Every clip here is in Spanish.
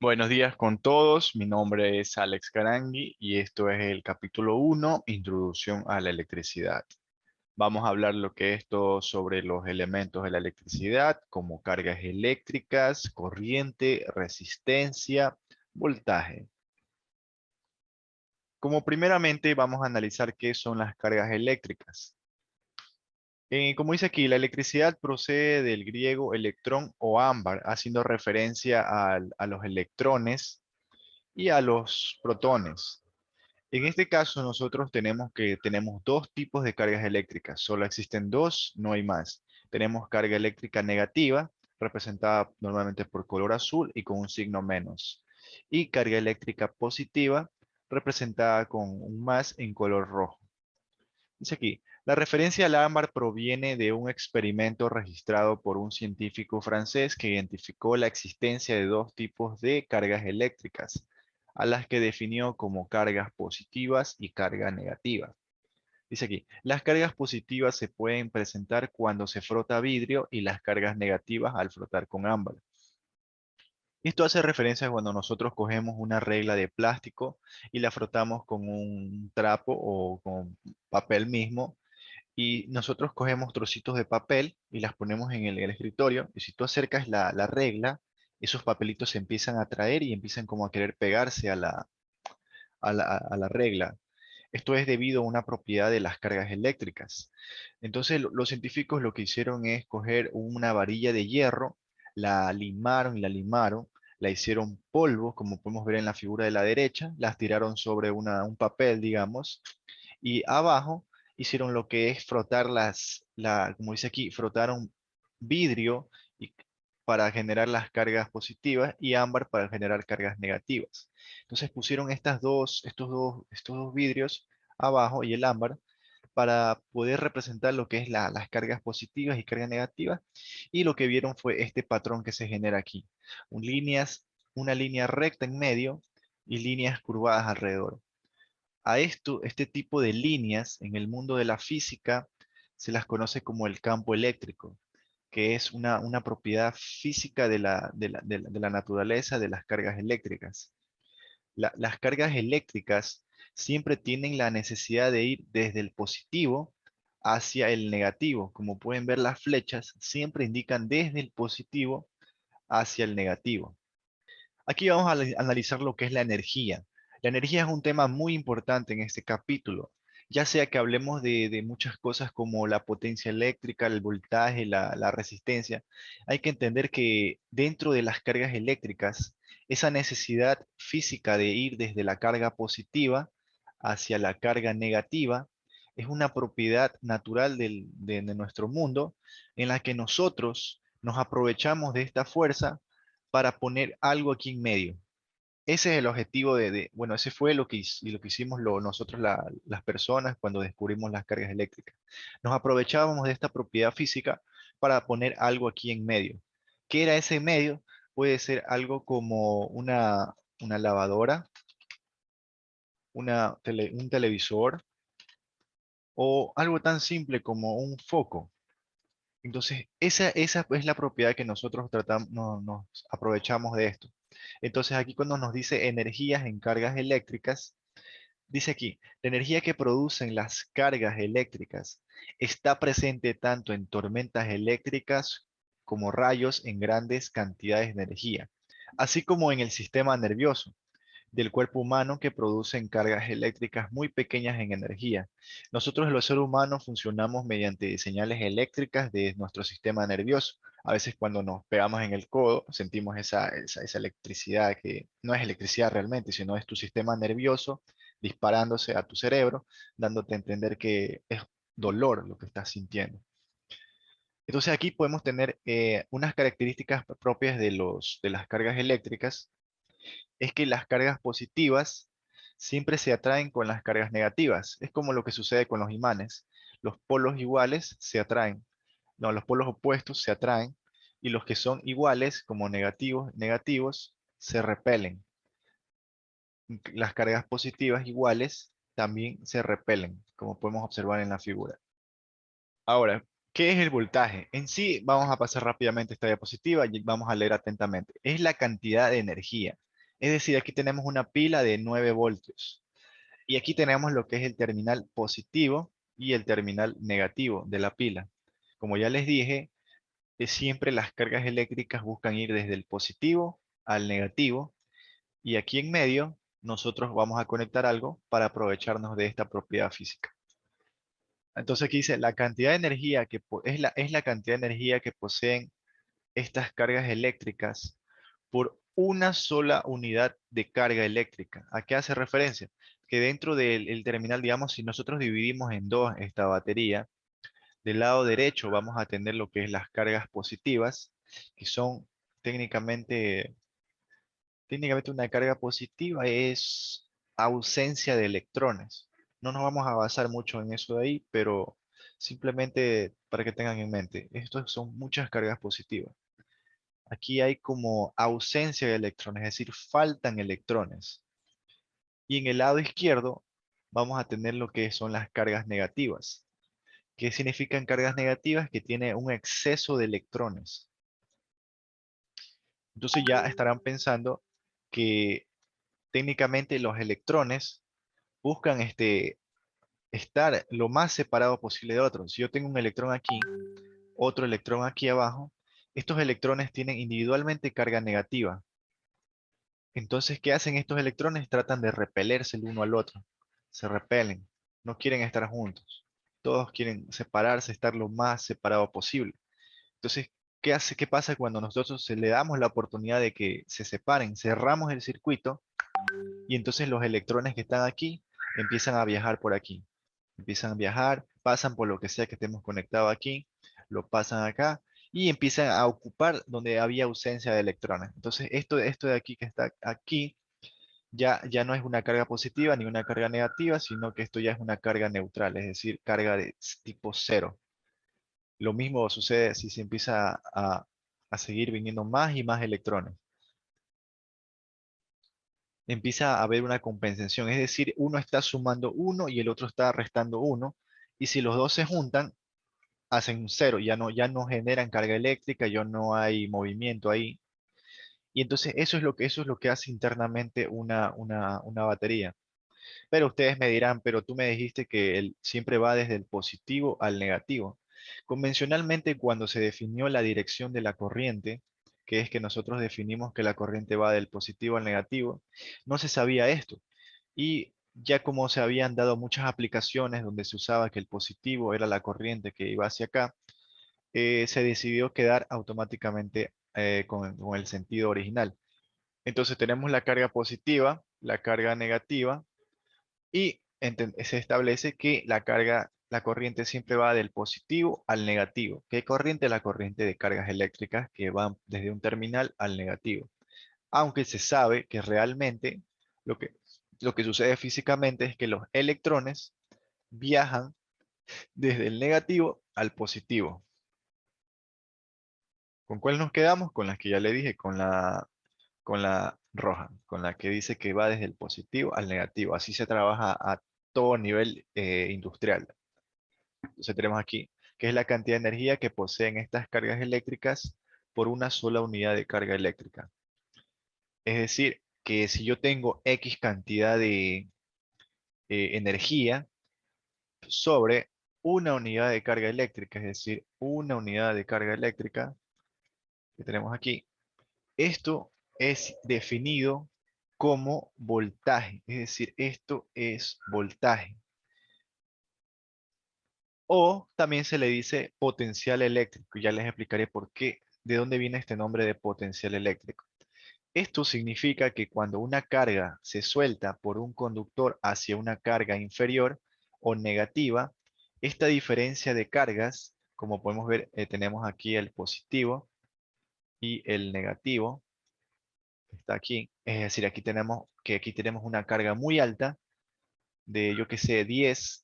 Buenos días con todos, mi nombre es Alex Carangui y esto es el capítulo 1, Introducción a la electricidad. Vamos a hablar lo que esto sobre los elementos de la electricidad, como cargas eléctricas, corriente, resistencia, voltaje. Como primeramente vamos a analizar qué son las cargas eléctricas. Como dice aquí, la electricidad procede del griego electrón o ámbar, haciendo referencia a los electrones y a los protones. En este caso, nosotros tenemos dos tipos de cargas eléctricas. Solo existen dos, no hay más. Tenemos carga eléctrica negativa, representada normalmente por color azul y con un signo menos. Y carga eléctrica positiva, representada con un más en color rojo. Dice aquí, la referencia al ámbar proviene de un experimento registrado por un científico francés que identificó la existencia de dos tipos de cargas eléctricas, a las que definió como cargas positivas y carga negativa. Dice aquí, las cargas positivas se pueden presentar cuando se frota vidrio y las cargas negativas al frotar con ámbar. Esto hace referencia a cuando nosotros cogemos una regla de plástico y la frotamos con un trapo o con papel mismo y nosotros cogemos trocitos de papel y las ponemos en el escritorio, y si tú acercas la regla, esos papelitos se empiezan a traer y empiezan como a querer pegarse a la regla. Esto es debido a una propiedad de las cargas eléctricas. Entonces, los científicos lo que hicieron es coger una varilla de hierro, la limaron y la limaron, la hicieron polvo, como podemos ver en la figura de la derecha, las tiraron sobre un papel, digamos, y abajo hicieron lo que es frotar como dice aquí, frotaron vidrio y- para generar las cargas positivas y ámbar para generar cargas negativas. Entonces pusieron estos dos vidrios abajo y el ámbar para poder representar lo que es las cargas positivas y cargas negativas. Y lo que vieron fue este patrón que se genera aquí. Líneas, una línea recta en medio y líneas curvadas alrededor. A este tipo de líneas en el mundo de la física se las conoce como el campo eléctrico, que es una propiedad física de la naturaleza de las cargas eléctricas. Las cargas eléctricas siempre tienen la necesidad de ir desde el positivo hacia el negativo. Como pueden ver, las flechas siempre indican desde el positivo hacia el negativo. Aquí vamos a analizar lo que es la energía. La energía es un tema muy importante en este capítulo, ya sea que hablemos de muchas cosas como la potencia eléctrica, el voltaje, la resistencia. Hay que entender que dentro de las cargas eléctricas, esa necesidad física de ir desde la carga positiva hacia la carga negativa es una propiedad natural de nuestro mundo en la que nosotros nos aprovechamos de esta fuerza para poner algo aquí en medio. Ese es el objetivo bueno, ese fue lo que hicimos nosotros las personas cuando descubrimos las cargas eléctricas. Nos aprovechábamos de esta propiedad física para poner algo aquí en medio. ¿Qué era ese medio? Puede ser algo como una lavadora, un televisor o algo tan simple como un foco. Entonces, esa es la propiedad que nosotros tratamos, nos aprovechamos de esto. Entonces, aquí cuando nos dice energías en cargas eléctricas, dice aquí, la energía que producen las cargas eléctricas está presente tanto en tormentas eléctricas como rayos en grandes cantidades de energía, así como en el sistema nervioso del cuerpo humano que producen cargas eléctricas muy pequeñas en energía. Nosotros los seres humanos funcionamos mediante señales eléctricas de nuestro sistema nervioso. A veces cuando nos pegamos en el codo sentimos esa electricidad que no es electricidad realmente, sino es tu sistema nervioso disparándose a tu cerebro, dándote a entender que es dolor lo que estás sintiendo. Entonces aquí podemos tener unas características propias de las cargas eléctricas es que las cargas positivas siempre se atraen con las cargas negativas. Es como lo que sucede con los imanes. Los polos iguales se atraen. No, los polos opuestos se atraen y los que son iguales, como negativos, se repelen. Las cargas positivas iguales también se repelen, como podemos observar en la figura. Ahora, ¿qué es el voltaje? En sí, vamos a pasar rápidamente esta diapositiva y vamos a leer atentamente. Es la cantidad de energía. Es decir, aquí tenemos una pila de 9 voltios. Y aquí tenemos lo que es el terminal positivo y el terminal negativo de la pila. Como ya les dije, siempre las cargas eléctricas buscan ir desde el positivo al negativo. Y aquí en medio, nosotros vamos a conectar algo para aprovecharnos de esta propiedad física. Entonces aquí dice, la cantidad de energía es la cantidad de energía que poseen estas cargas eléctricas por una sola unidad de carga eléctrica. ¿A qué hace referencia? Que dentro del el terminal, digamos, si nosotros dividimos en dos esta batería, del lado derecho vamos a tener lo que es las cargas positivas, que son técnicamente, técnicamente una carga positiva es ausencia de electrones. No nos vamos a basar mucho en eso de ahí, pero simplemente para que tengan en mente, estos son muchas cargas positivas. Aquí hay como ausencia de electrones, es decir, faltan electrones. Y en el lado izquierdo vamos a tener lo que son las cargas negativas. ¿Qué significan cargas negativas? Que tiene un exceso de electrones. Entonces ya estarán pensando que técnicamente los electrones buscan estar lo más separado posible de otros. Si yo tengo un electrón aquí, otro electrón aquí abajo, estos electrones tienen individualmente carga negativa. Entonces, ¿qué hacen estos electrones? Tratan de repelerse el uno al otro. Se repelen. No quieren estar juntos. Todos quieren separarse, estar lo más separado posible. Entonces, ¿qué pasa cuando nosotros le damos la oportunidad de que se separen? Cerramos el circuito y entonces los electrones que están aquí empiezan a viajar por aquí. Empiezan a viajar, pasan por lo que sea que estemos conectados aquí, lo pasan acá y empiezan a ocupar donde había ausencia de electrones. Entonces, esto de aquí que está aquí ya no es una carga positiva ni una carga negativa, sino que esto ya es una carga neutral, es decir, carga de tipo cero. Lo mismo sucede si se empieza a seguir viniendo más y más electrones. Empieza a haber una compensación, es decir, uno está sumando uno y el otro está restando uno, y si los dos se juntan, hacen un cero, ya no generan carga eléctrica, ya no hay movimiento ahí. Y entonces eso es lo que hace internamente una batería. Pero ustedes me dirán, pero tú me dijiste que siempre va desde el positivo al negativo. Convencionalmente, cuando se definió la dirección de la corriente, que es que nosotros definimos que la corriente va del positivo al negativo, no se sabía esto. Y ya como se habían dado muchas aplicaciones donde se usaba que el positivo era la corriente que iba hacia acá, se decidió quedar automáticamente con el sentido original. Entonces tenemos la carga positiva, la carga negativa, y se establece que la corriente siempre va del positivo al negativo. ¿Qué corriente? La corriente de cargas eléctricas que van desde un terminal al negativo. Aunque se sabe que realmente lo que, lo que sucede físicamente es que los electrones viajan desde el negativo al positivo. ¿Con cuál nos quedamos? Con las que ya le dije, con la roja, con la que dice que va desde el positivo al negativo. Así se trabaja a todo nivel industrial. Entonces tenemos aquí, que es la cantidad de energía que poseen estas cargas eléctricas por una sola unidad de carga eléctrica. Es decir, que si yo tengo X cantidad de energía sobre una unidad de carga eléctrica, es decir, una unidad de carga eléctrica que tenemos aquí, esto es definido como voltaje, es decir, esto es voltaje. O también se le dice potencial eléctrico. Ya les explicaré por qué, de dónde viene este nombre de potencial eléctrico. Esto significa que cuando una carga se suelta por un conductor hacia una carga inferior o negativa, esta diferencia de cargas, como podemos ver, tenemos aquí el positivo y el negativo, que está aquí. Es decir, aquí tenemos una carga muy alta de, yo que sé, 10,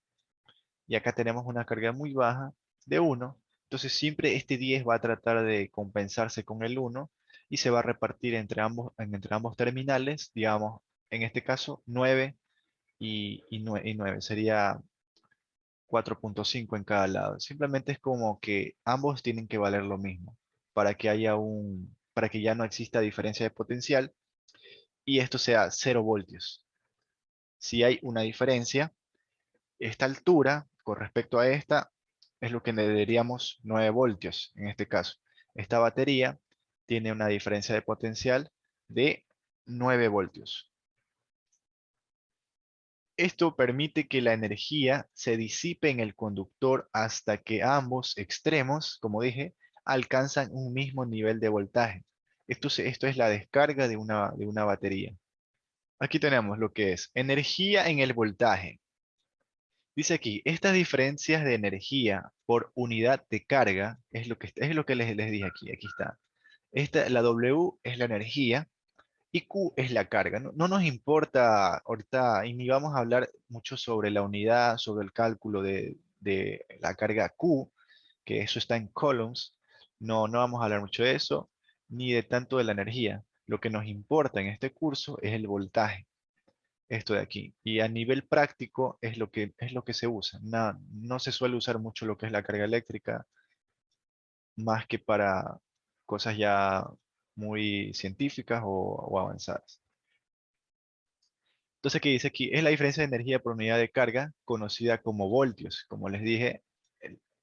y acá tenemos una carga muy baja de 1. Entonces siempre este 10 va a tratar de compensarse con el 1 y se va a repartir entre ambos terminales, digamos, en este caso 9 y 9. Sería 4.5 en cada lado. Simplemente es como que ambos tienen que valer lo mismo para que ya no exista diferencia de potencial y esto sea 0 voltios. Si hay una diferencia, esta altura con respecto a esta es lo que le daríamos 9 voltios en este caso. Esta batería tiene una diferencia de potencial de 9 voltios. Esto permite que la energía se disipe en el conductor hasta que ambos extremos, como dije, alcanzan un mismo nivel de voltaje. Esto es la descarga de una batería. Aquí tenemos lo que es energía en el voltaje. Dice aquí, estas diferencias de energía por unidad de carga es lo que les dije aquí. Aquí está. La W es la energía y Q es la carga. No, no nos importa ahorita, y ni vamos a hablar mucho sobre la unidad, sobre el cálculo de la carga Q, que eso está en coulombs. No, no vamos a hablar mucho de eso, ni de tanto de la energía. Lo que nos importa en este curso es el voltaje, esto de aquí. Y a nivel práctico es lo que se usa. No se suele usar mucho lo que es la carga eléctrica, más que para cosas ya muy científicas o avanzadas. Entonces, ¿qué dice aquí? Es la diferencia de energía por unidad de carga, conocida como voltios. Como les dije,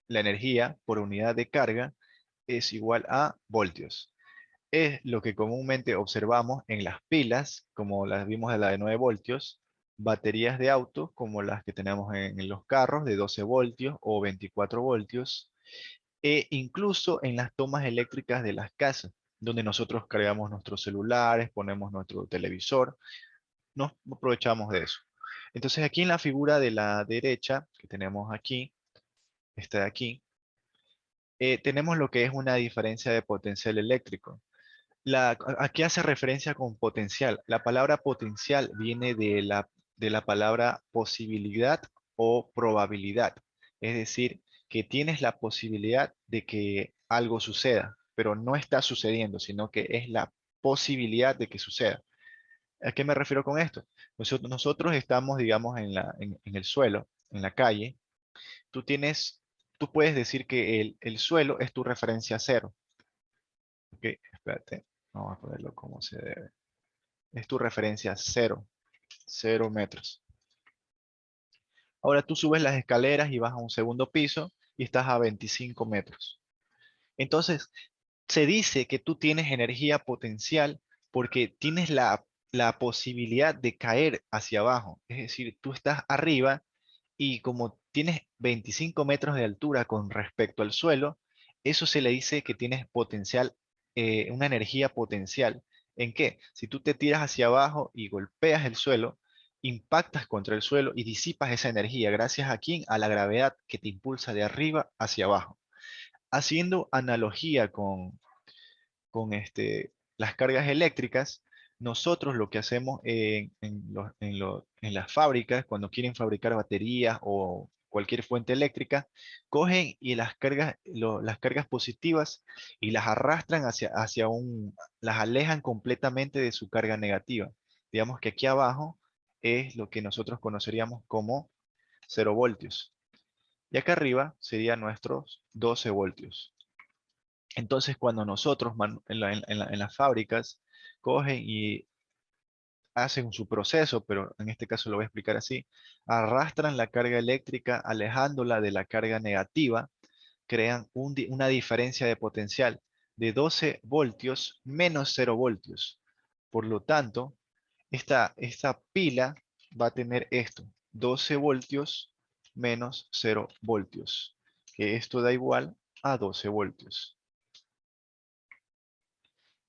la energía por unidad de carga es igual a voltios. Es lo que comúnmente observamos en las pilas, como las vimos de la de 9 voltios, baterías de autos, como las que tenemos en los carros, de 12 voltios o 24 voltios, e incluso en las tomas eléctricas de las casas, donde nosotros cargamos nuestros celulares, ponemos nuestro televisor, nos aprovechamos de eso. Entonces aquí en la figura de la derecha, que tenemos aquí, esta de aquí, tenemos lo que es una diferencia de potencial eléctrico. ¿A qué hace referencia con potencial? La palabra potencial viene de la palabra posibilidad o probabilidad. Es decir, que tienes la posibilidad de que algo suceda, pero no está sucediendo, sino que es la posibilidad de que suceda. ¿A qué me refiero con esto? Nosotros estamos, digamos, en el suelo, en la calle. Tú tienes, tú puedes decir que el suelo es tu referencia cero. Ok, espérate. Vamos a ponerlo como se debe. Es tu referencia cero, 0 metros. Ahora tú subes las escaleras y vas a un segundo piso y estás a 25 metros. Entonces, se dice que tú tienes energía potencial porque tienes la posibilidad de caer hacia abajo. Es decir, tú estás arriba y como tienes 25 metros de altura con respecto al suelo, eso se le dice que tienes potencial, una energía potencial. ¿En qué? Si tú te tiras hacia abajo y golpeas el suelo, impactas contra el suelo y disipas esa energía. ¿Gracias a quién? A la gravedad que te impulsa de arriba hacia abajo. Haciendo analogía con las cargas eléctricas, nosotros lo que hacemos en las fábricas, cuando quieren fabricar baterías o cualquier fuente eléctrica, cogen y las cargas positivas y las arrastran las alejan completamente de su carga negativa. Digamos que aquí abajo es lo que nosotros conoceríamos como 0 voltios. Y acá arriba serían nuestros 12 voltios. Entonces, cuando nosotros en las fábricas cogen y hacen su proceso, pero en este caso lo voy a explicar así, arrastran la carga eléctrica alejándola de la carga negativa, crean una diferencia de potencial de 12 voltios menos 0 voltios. Por lo tanto, esta pila va a tener esto, 12 voltios menos 0 voltios, que esto da igual a 12 voltios.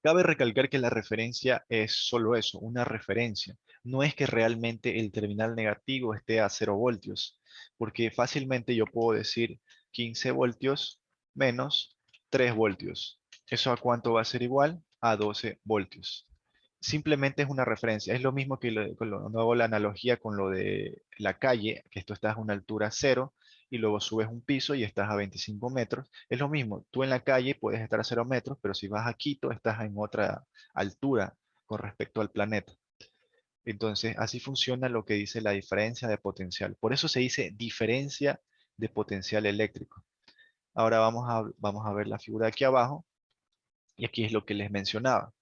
Cabe recalcar que la referencia es solo eso, una referencia. No es que realmente el terminal negativo esté a 0 voltios, porque fácilmente yo puedo decir 15 voltios menos 3 voltios. ¿Eso a cuánto va a ser igual? A 12 voltios. Simplemente es una referencia. Es lo mismo que no hago la analogía con lo de la calle, que esto estás a una altura cero y luego subes un piso y estás a 25 metros. Es lo mismo. Tú en la calle puedes estar a 0 metros, pero si vas a Quito estás en otra altura con respecto al planeta. Entonces, así funciona lo que dice la diferencia de potencial. Por eso se dice diferencia de potencial eléctrico. Ahora vamos a ver la figura de aquí abajo y aquí es lo que les mencionaba.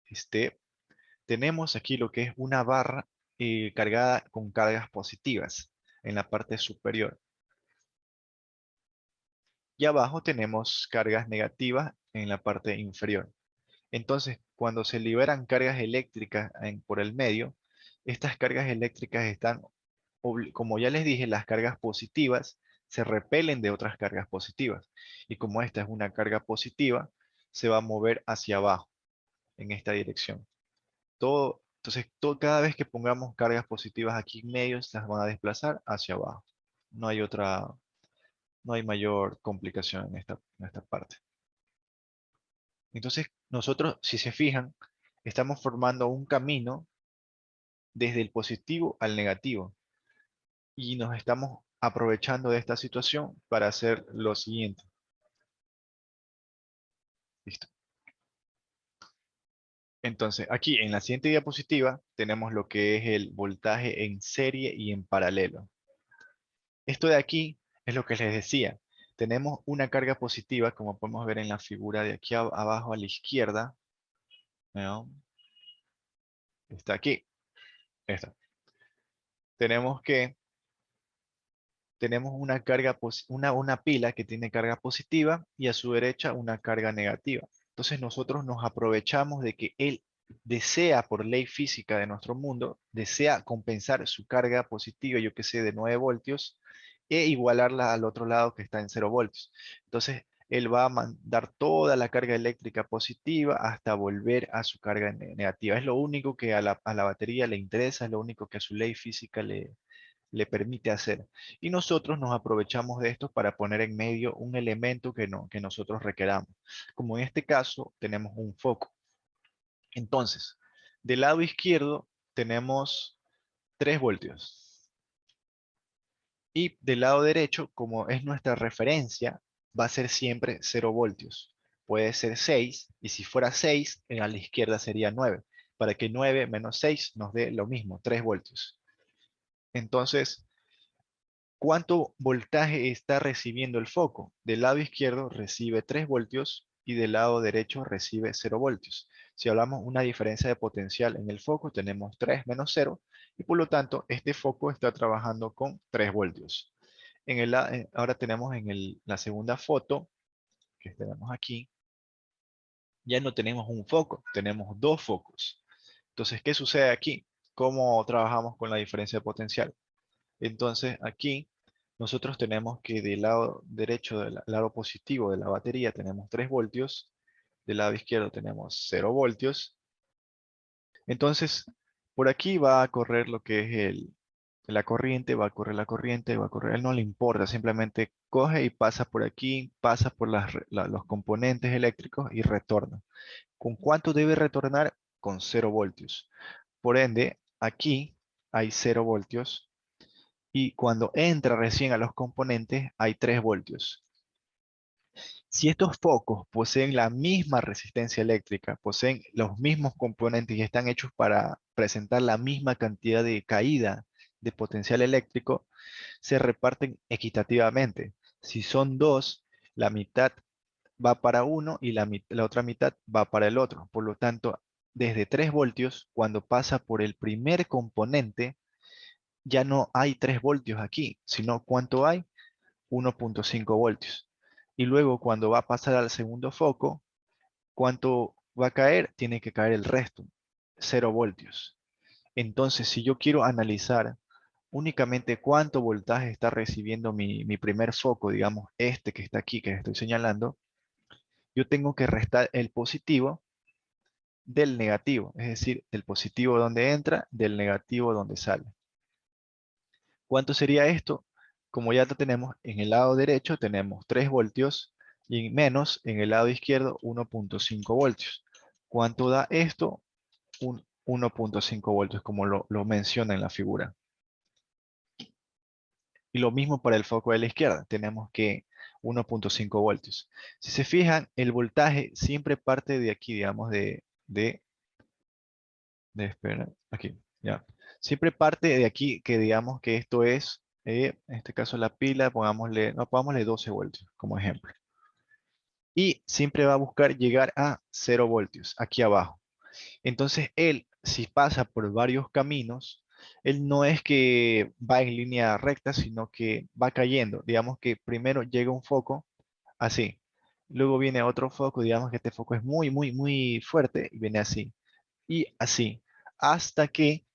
Este, tenemos aquí lo que es una barra cargada con cargas positivas en la parte superior. Y abajo tenemos cargas negativas en la parte inferior. Entonces, cuando se liberan cargas eléctricas por el medio, estas cargas eléctricas están, como ya les dije, las cargas positivas se repelen de otras cargas positivas. Y como esta es una carga positiva, se va a mover hacia abajo, en esta dirección. Entonces, cada vez que pongamos cargas positivas aquí en medio, las van a desplazar hacia abajo. No hay no hay mayor complicación en esta parte. Entonces, nosotros, si se fijan, estamos formando un camino desde el positivo al negativo. Y nos estamos aprovechando de esta situación para hacer lo siguiente. Listo. Entonces, aquí en la siguiente diapositiva tenemos lo que es el voltaje en serie y en paralelo. Esto de aquí es lo que les decía. Tenemos una carga positiva, como podemos ver en la figura de aquí abajo a la izquierda. ¿No? Está aquí. Esta. Tenemos que tenemos una carga una pila que tiene carga positiva y a su derecha una carga negativa. Entonces nosotros nos aprovechamos de que él desea, por ley física de nuestro mundo, desea compensar su carga positiva, yo que sé, de 9 voltios, e igualarla al otro lado que está en 0 voltios. Entonces él va a mandar toda la carga eléctrica positiva hasta volver a su carga negativa. Es lo único que a la batería le interesa, es lo único que a su ley física le permite hacer. Y nosotros nos aprovechamos de esto para poner en medio un elemento que nosotros requeramos. Como en este caso tenemos un foco. Entonces, del lado izquierdo tenemos 3 voltios. Y del lado derecho, como es nuestra referencia, va a ser siempre 0 voltios. Puede ser 6, y si fuera 6, a la izquierda sería 9, para que 9 menos 6 nos dé lo mismo, 3 voltios. Entonces, ¿cuánto voltaje está recibiendo el foco? Del lado izquierdo recibe 3 voltios y del lado derecho recibe 0 voltios. Si hablamos una diferencia de potencial en el foco, tenemos 3 menos 0 y por lo tanto este foco está trabajando con 3 voltios. Ahora tenemos en la segunda foto que tenemos aquí, ya no tenemos un foco, tenemos 2 focos. Entonces, ¿qué sucede aquí? ¿Cómo trabajamos con la diferencia de potencial? Entonces aquí nosotros tenemos que del lado derecho, del lado positivo de la batería tenemos 3 voltios, del lado izquierdo tenemos 0 voltios. Entonces por aquí va a correr lo que es la corriente, va a correr la corriente, va a correr, a él no le importa, simplemente coge y pasa por aquí, pasa por los componentes eléctricos y retorna. ¿Con cuánto debe retornar? Con 0 voltios. Por ende, aquí hay 0 voltios y cuando entra recién a los componentes hay 3 voltios. Si estos focos poseen la misma resistencia eléctrica, poseen los mismos componentes y están hechos para presentar la misma cantidad de caída de potencial eléctrico, se reparten equitativamente. Si son dos, la mitad va para uno y la otra mitad va para el otro. Por lo tanto, desde 3 voltios, cuando pasa por el primer componente, ya no hay 3 voltios aquí, sino ¿cuánto hay? 1.5 voltios. Y luego cuando va a pasar al segundo foco, ¿cuánto va a caer? Tiene que caer el resto, 0 voltios. Entonces, si yo quiero analizar únicamente cuánto voltaje está recibiendo mi primer foco, digamos este que está aquí, que estoy señalando, yo tengo que restar el positivo del negativo, es decir, del positivo donde entra, del negativo donde sale. ¿Cuánto sería esto? Como ya lo tenemos en el lado derecho, tenemos 3 voltios y menos en el lado izquierdo 1.5 voltios. ¿Cuánto da esto? 1.5 voltios, como lo menciona en la figura. Y lo mismo para el foco de la izquierda, tenemos que 1.5 voltios. Si se fijan, el voltaje siempre parte de aquí, digamos, espera, aquí, ya. Siempre parte de aquí que digamos que esto es, en este caso la pila, pongámosle 12 voltios como ejemplo. Y siempre va a buscar llegar a 0 voltios, aquí abajo. Entonces él si pasa por varios caminos, él no es que va en línea recta, sino que va cayendo. Digamos que primero llega un foco así. Luego viene otro foco, digamos que este foco es muy, muy, muy fuerte y viene así. Y así, hasta que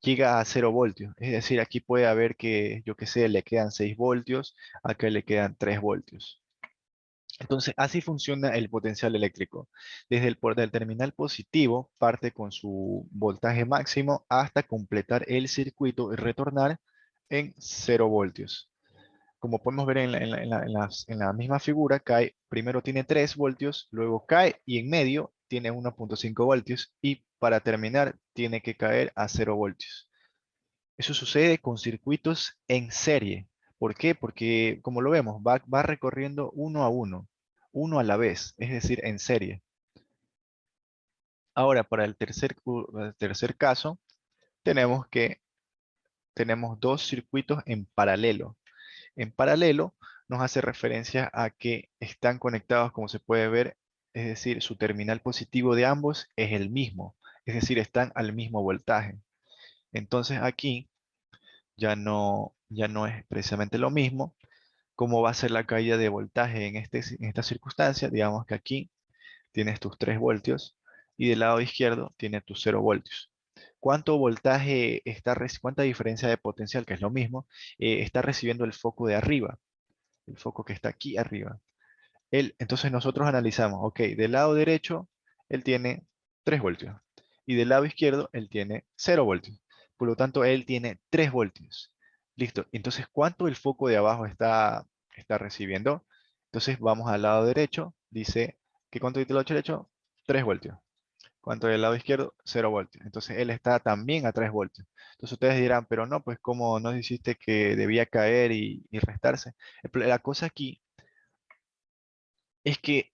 llega a 0 voltios. Es decir, aquí puede haber que, yo qué sé, le quedan 6 voltios, acá le quedan 3 voltios. Entonces, así funciona el potencial eléctrico. Desde del terminal positivo, parte con su voltaje máximo hasta completar el circuito y retornar en 0 voltios. Como podemos ver en la misma figura, cae, primero tiene 3 voltios, luego cae y en medio tiene 1,5 voltios y para terminar tiene que caer a 0 voltios. Eso sucede con circuitos en serie. ¿Por qué? Porque, como lo vemos, va recorriendo uno a uno, uno a la vez, es decir, en serie. Ahora, para el tercer caso, tenemos que tenemos dos circuitos en paralelo. En paralelo nos hace referencia a que están conectados, como se puede ver, es decir, su terminal positivo de ambos es el mismo, es decir, están al mismo voltaje. Entonces aquí ya no es precisamente lo mismo. ¿Cómo va a ser la caída de voltaje en esta circunstancia? Digamos que aquí tienes tus 3 voltios y del lado izquierdo tienes tus 0 voltios. ¿Cuánto voltaje cuánta diferencia de potencial, que es lo mismo, está recibiendo el foco de arriba? El foco que está aquí arriba. Entonces nosotros analizamos, ok, del lado derecho él tiene 3 voltios y del lado izquierdo él tiene 0 voltios. Por lo tanto, él tiene 3 voltios. Listo. Entonces, ¿cuánto el foco de abajo está recibiendo? Entonces, vamos al lado derecho. Dice que ¿cuánto dice el lado derecho? 3 voltios. ¿Cuánto del lado izquierdo? 0 voltios. Entonces, él está también a 3 voltios. Entonces, ustedes dirán, pero no, pues ¿cómo no dijiste que debía caer y restarse? La cosa aquí es que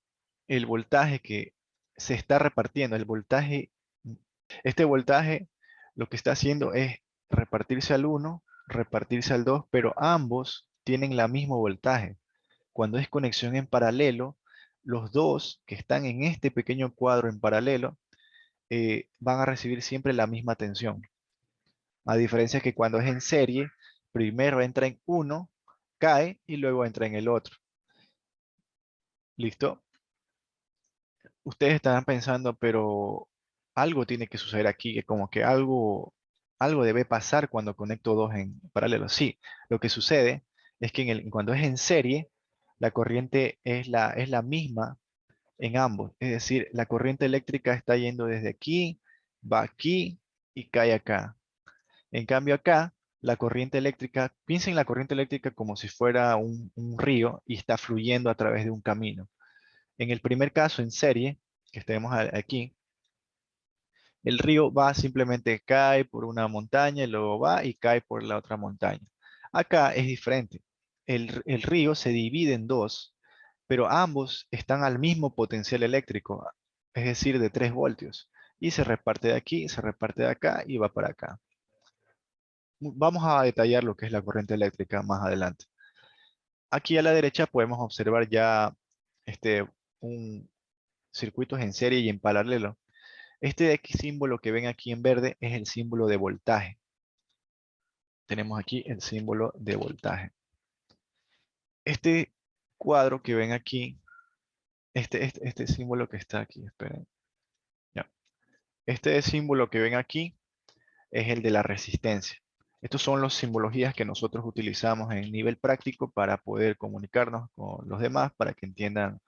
el voltaje que se está repartiendo, este voltaje lo que está haciendo es repartirse al uno, repartirse al 2, pero ambos tienen la mismo voltaje. Cuando es conexión en paralelo, los dos que están en este pequeño cuadro en paralelo van a recibir siempre la misma tensión. A diferencia que cuando es en serie, primero entra en uno, cae y luego entra en el otro. ¿Listo? Ustedes estarán pensando, pero algo tiene que suceder aquí, que como que algo debe pasar cuando conecto dos en paralelo. Sí, lo que sucede es que cuando es en serie, la corriente es la misma en ambos. Es decir, la corriente eléctrica está yendo desde aquí, va aquí y cae acá. En cambio acá, la corriente eléctrica, piensen en la corriente eléctrica como si fuera un río y está fluyendo a través de un camino. En el primer caso, en serie, que tenemos aquí, el río va simplemente cae por una montaña y luego va y cae por la otra montaña. Acá es diferente. El río se divide en dos, pero ambos están al mismo potencial eléctrico, es decir, de 3 voltios. Y se reparte de aquí, se reparte de acá y va para acá. Vamos a detallar lo que es la corriente eléctrica más adelante. Aquí a la derecha podemos observar ya un circuitos en serie y en paralelo. Este de aquí símbolo que ven aquí en verde es el símbolo de voltaje. Tenemos aquí el símbolo de voltaje. Este cuadro que ven aquí, este símbolo que está aquí, esperen. Ya. Este símbolo que ven aquí es el de la resistencia. Estos son las simbologías que nosotros utilizamos en nivel práctico para poder comunicarnos con los demás, para que entiendan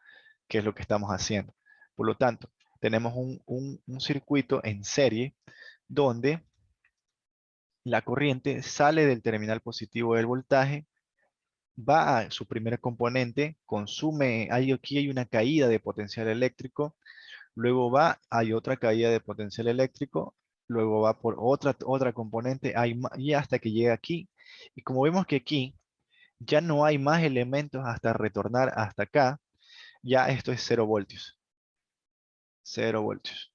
qué es lo que estamos haciendo. Por lo tanto, tenemos un circuito en serie donde la corriente sale del terminal positivo del voltaje, va a su primer componente, consume, aquí hay una caída de potencial eléctrico, luego hay otra caída de potencial eléctrico, luego va por otra componente, y hasta que llega aquí. Y como vemos que aquí ya no hay más elementos hasta retornar hasta acá, ya esto es 0 voltios. 0 voltios.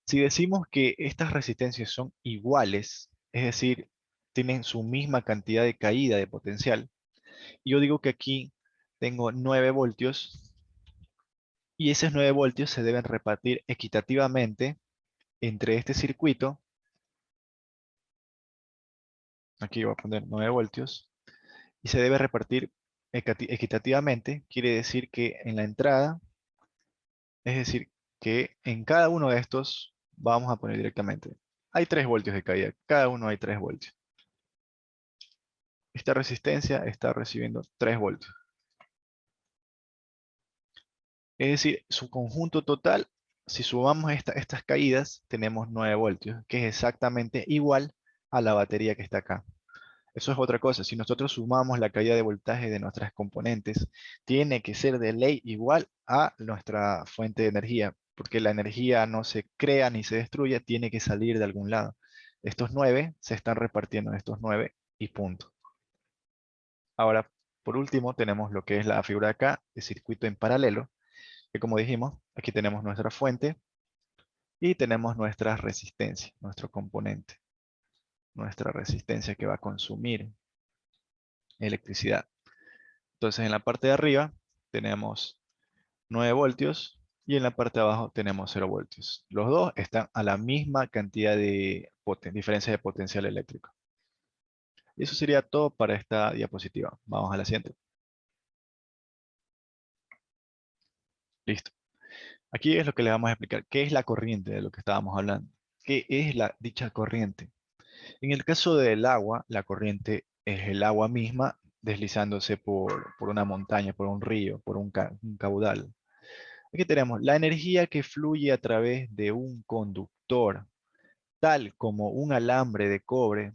Si decimos que estas resistencias son iguales, es decir, tienen su misma cantidad de caída de potencial, yo digo que aquí tengo 9 voltios y esos 9 voltios se deben repartir equitativamente entre este circuito, aquí voy a poner 9 voltios, y se debe repartir equitativamente, quiere decir que en la entrada, es decir, que en cada uno de estos vamos a poner directamente. Hay 3 voltios de caída, cada uno hay 3 voltios. Esta resistencia está recibiendo 3 voltios. Es decir, su conjunto total, si sumamos estas caídas, tenemos 9 voltios, que es exactamente igual a la batería que está acá. Eso es otra cosa. Si nosotros sumamos la caída de voltaje de nuestras componentes, tiene que ser de ley igual a nuestra fuente de energía, porque la energía no se crea ni se destruye, tiene que salir de algún lado. Estos 9 se están repartiendo en estos 9 y punto. Ahora, por último, tenemos lo que es la figura de acá, de circuito en paralelo, que como dijimos, aquí tenemos nuestra fuente y tenemos nuestra resistencia, nuestro componente, nuestra resistencia que va a consumir electricidad. Entonces en la parte de arriba tenemos 9 voltios y en la parte de abajo tenemos 0 voltios. Los dos están a la misma cantidad de diferencia de potencial eléctrico. Y eso sería todo para esta diapositiva. Vamos a la siguiente. Listo. Aquí es lo que le vamos a explicar. ¿Qué es la corriente de lo que estábamos hablando? ¿Qué es dicha corriente? En el caso del agua, la corriente es el agua misma deslizándose por una montaña, por un río, por un caudal. Aquí tenemos la energía que fluye a través de un conductor, tal como un alambre de cobre.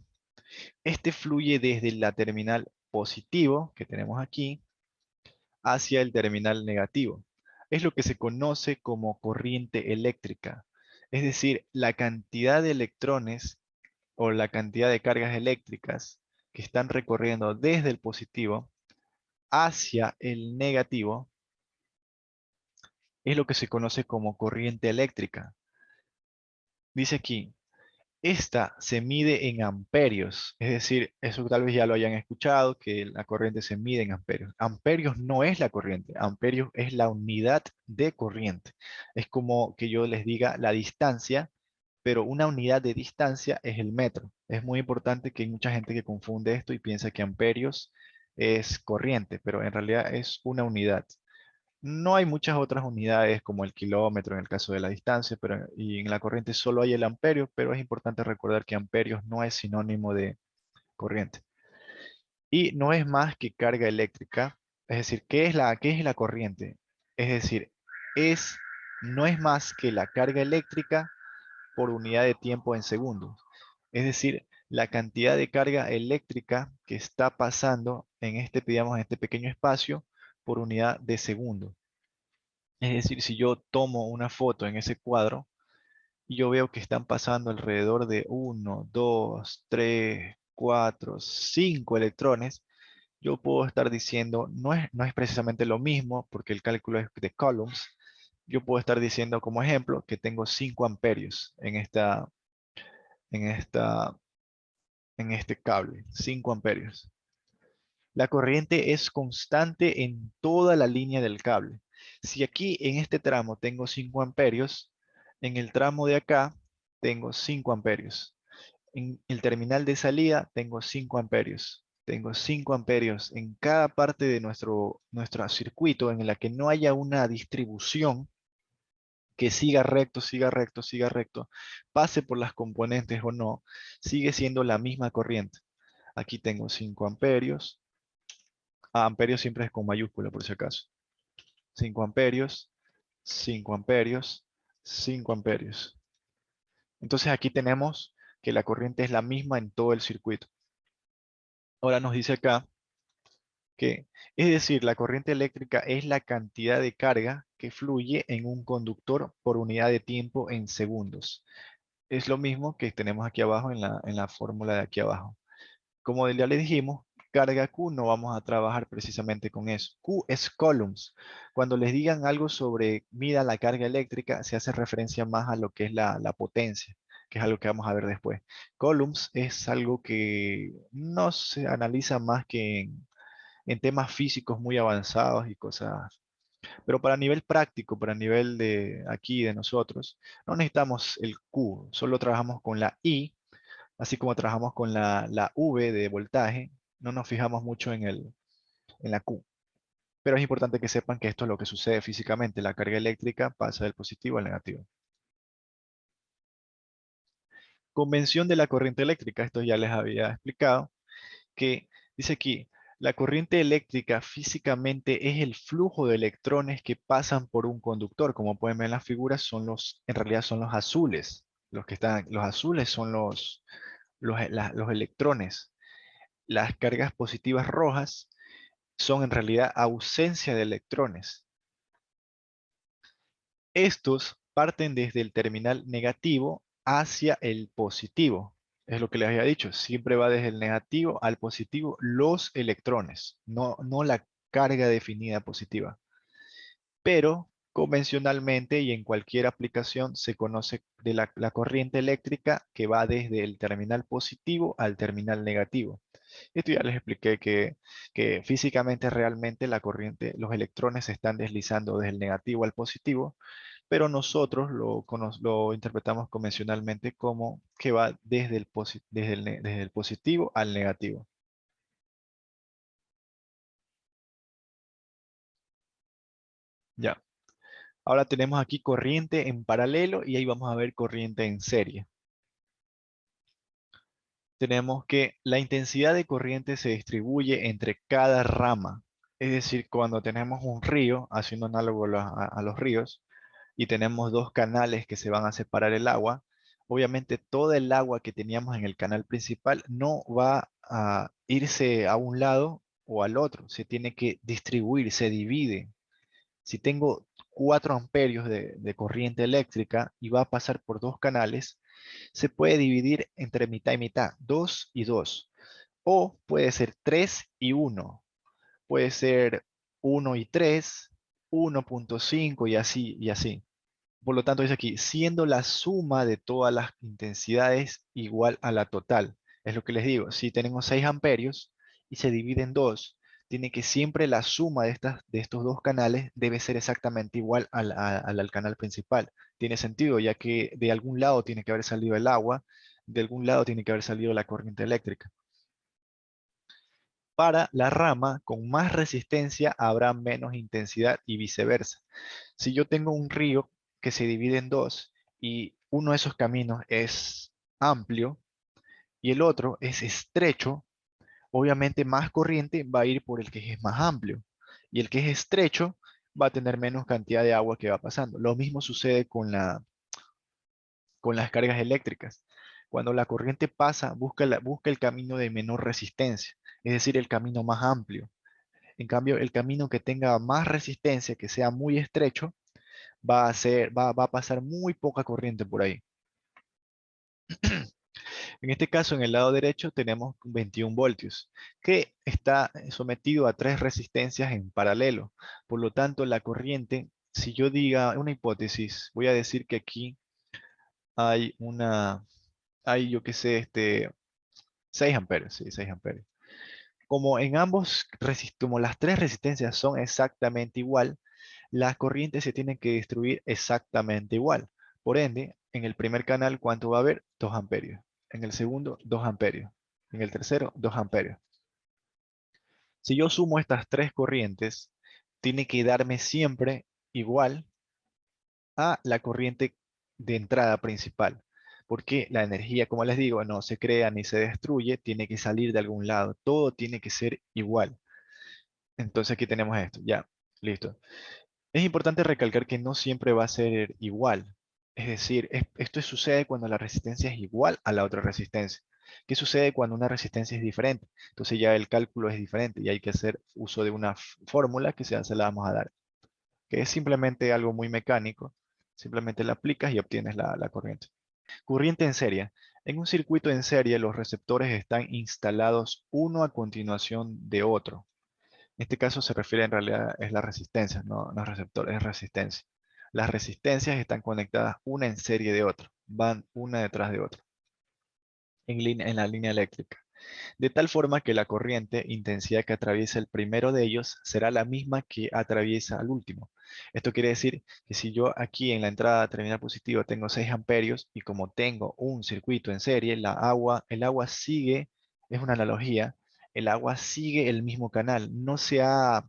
Este fluye desde la terminal positivo, que tenemos aquí, hacia el terminal negativo. Es lo que se conoce como corriente eléctrica. Es decir, la cantidad de electrones o la cantidad de cargas eléctricas que están recorriendo desde el positivo hacia el negativo es lo que se conoce como corriente eléctrica. Dice aquí, esta se mide en amperios, es decir, eso tal vez ya lo hayan escuchado, que la corriente se mide en amperios. Amperios no es la corriente, amperios es la unidad de corriente. Es como que yo les diga la distancia, pero una unidad de distancia es el metro. Es muy importante que hay mucha gente que confunde esto y piensa que amperios es corriente, pero en realidad es una unidad. No hay muchas otras unidades como el kilómetro en el caso de la distancia, y en la corriente solo hay el amperio, pero es importante recordar que amperios no es sinónimo de corriente. Y no es más que carga eléctrica. Es decir, ¿qué es la corriente? Es decir, es, no es más que la carga eléctrica por unidad de tiempo en segundos. Es decir, la cantidad de carga eléctrica que está pasando en digamos, en este pequeño espacio por unidad de segundo. Es decir, si yo tomo una foto en ese cuadro y yo veo que están pasando alrededor de 1, 2, 3, 4, 5 electrones, yo puedo estar diciendo, no es precisamente lo mismo porque el cálculo es de coulombs. Yo puedo estar diciendo como ejemplo que tengo 5 amperios en esta, en este cable, 5 amperios. La corriente es constante en toda la línea del cable. Si aquí en este tramo tengo 5 amperios, en el tramo de acá tengo 5 amperios. En el terminal de salida tengo 5 amperios. Tengo 5 amperios en cada parte de nuestro circuito en la que no haya una distribución que siga recto, siga recto, siga recto, pase por las componentes o no, sigue siendo la misma corriente. Aquí tengo 5 amperios. Amperios siempre es con mayúscula por si acaso. 5 amperios, 5 amperios, 5 amperios. Entonces aquí tenemos que la corriente es la misma en todo el circuito. Ahora nos dice acá que, es decir, la corriente eléctrica es la cantidad de carga que fluye en un conductor por unidad de tiempo en segundos. Es lo mismo que tenemos aquí abajo en la fórmula de aquí abajo. Como ya le dijimos, carga Q no vamos a trabajar precisamente con eso. Q es coulombs. Cuando les digan algo sobre mida la carga eléctrica, se hace referencia más a lo que es la potencia, que es algo que vamos a ver después. Coulombs es algo que no se analiza más que en temas físicos muy avanzados y cosas. Pero para nivel práctico, para nivel de aquí, de nosotros, no necesitamos el Q, solo trabajamos con la I, así como trabajamos con la V de voltaje, no nos fijamos mucho en la Q. Pero es importante que sepan que esto es lo que sucede físicamente, la carga eléctrica pasa del positivo al negativo. Convención de la corriente eléctrica, esto ya les había explicado, que dice aquí, la corriente eléctrica físicamente es el flujo de electrones que pasan por un conductor. Como pueden ver en las figuras, en realidad son los azules. Los azules son los electrones. Las cargas positivas rojas son en realidad ausencia de electrones. Estos parten desde el terminal negativo hacia el positivo. Es lo que les había dicho. Siempre va desde el negativo al positivo los electrones, no la carga definida positiva. Pero convencionalmente y en cualquier aplicación se conoce de la corriente eléctrica que va desde el terminal positivo al terminal negativo. Esto ya les expliqué que físicamente realmente la corriente, los electrones se están deslizando desde el negativo al positivo, pero nosotros lo interpretamos convencionalmente como que va desde el positivo al negativo. Ya. Ahora tenemos aquí corriente en paralelo y ahí vamos a ver corriente en serie. Tenemos que la intensidad de corriente se distribuye entre cada rama. Es decir, cuando tenemos un río, haciendo análogo a los ríos, y tenemos dos canales que se van a separar el agua, obviamente todo el agua que teníamos en el canal principal no va a irse a un lado o al otro, se tiene que distribuir, se divide. Si tengo 4 amperios de corriente eléctrica y va a pasar por dos canales, se puede dividir entre mitad y mitad, 2 y 2. O puede ser 3 y 1. Puede ser 1 y 3, 1.5 y así y así. Por lo tanto, dice aquí, siendo la suma de todas las intensidades igual a la total. Es lo que les digo, si tenemos 6 amperios y se divide en 2, tiene que siempre la suma de estos dos canales debe ser exactamente igual al canal principal. Tiene sentido, ya que de algún lado tiene que haber salido el agua, de algún lado tiene que haber salido la corriente eléctrica. Para la rama con más resistencia habrá menos intensidad y viceversa. Si yo tengo un río que se divide en dos y uno de esos caminos es amplio y el otro es estrecho, obviamente más corriente va a ir por el que es más amplio y el que es estrecho va a tener menos cantidad de agua que va pasando. Lo mismo sucede con las cargas eléctricas. Cuando la corriente pasa, busca el camino de menor resistencia, es decir, el camino más amplio. En cambio, el camino que tenga más resistencia, que sea muy estrecho, va a pasar muy poca corriente por ahí. En este caso, en el lado derecho tenemos 21 voltios, que está sometido a tres resistencias en paralelo. Por lo tanto, la corriente, si yo diga una hipótesis, voy a decir que aquí hay yo qué sé, 6 amperios, sí, 6 amperios. Como las tres resistencias son exactamente igual, las corrientes se tienen que distribuir exactamente igual. Por ende, en el primer canal, ¿cuánto va a haber? 2 amperios. En el segundo, 2 amperios. En el tercero, 2 amperios. Si yo sumo estas tres corrientes, tiene que darme siempre igual a la corriente de entrada principal. Porque la energía, como les digo, no se crea ni se destruye, tiene que salir de algún lado. Todo tiene que ser igual. Entonces aquí tenemos esto. Ya, listo. Es importante recalcar que no siempre va a ser igual. Es decir, esto sucede cuando la resistencia es igual a la otra resistencia. ¿Qué sucede cuando una resistencia es diferente? Entonces ya el cálculo es diferente y hay que hacer uso de una fórmula que se la vamos a dar, que es simplemente algo muy mecánico. Simplemente la aplicas y obtienes la corriente. Corriente en serie. En un circuito en serie, los receptores están instalados uno a continuación de otro. En este caso se refiere en realidad es la resistencia, no es receptor, es resistencia. Las resistencias están conectadas una en serie de otra, van una detrás de otra, en la línea eléctrica. de tal forma que la corriente intensidad que atraviesa el primero de ellos será la misma que atraviesa al último. Esto quiere decir que si yo aquí en la entrada terminal positiva tengo 6 amperios y como tengo un circuito en serie, el agua sigue, es una analogía, el agua sigue el mismo canal, no se ha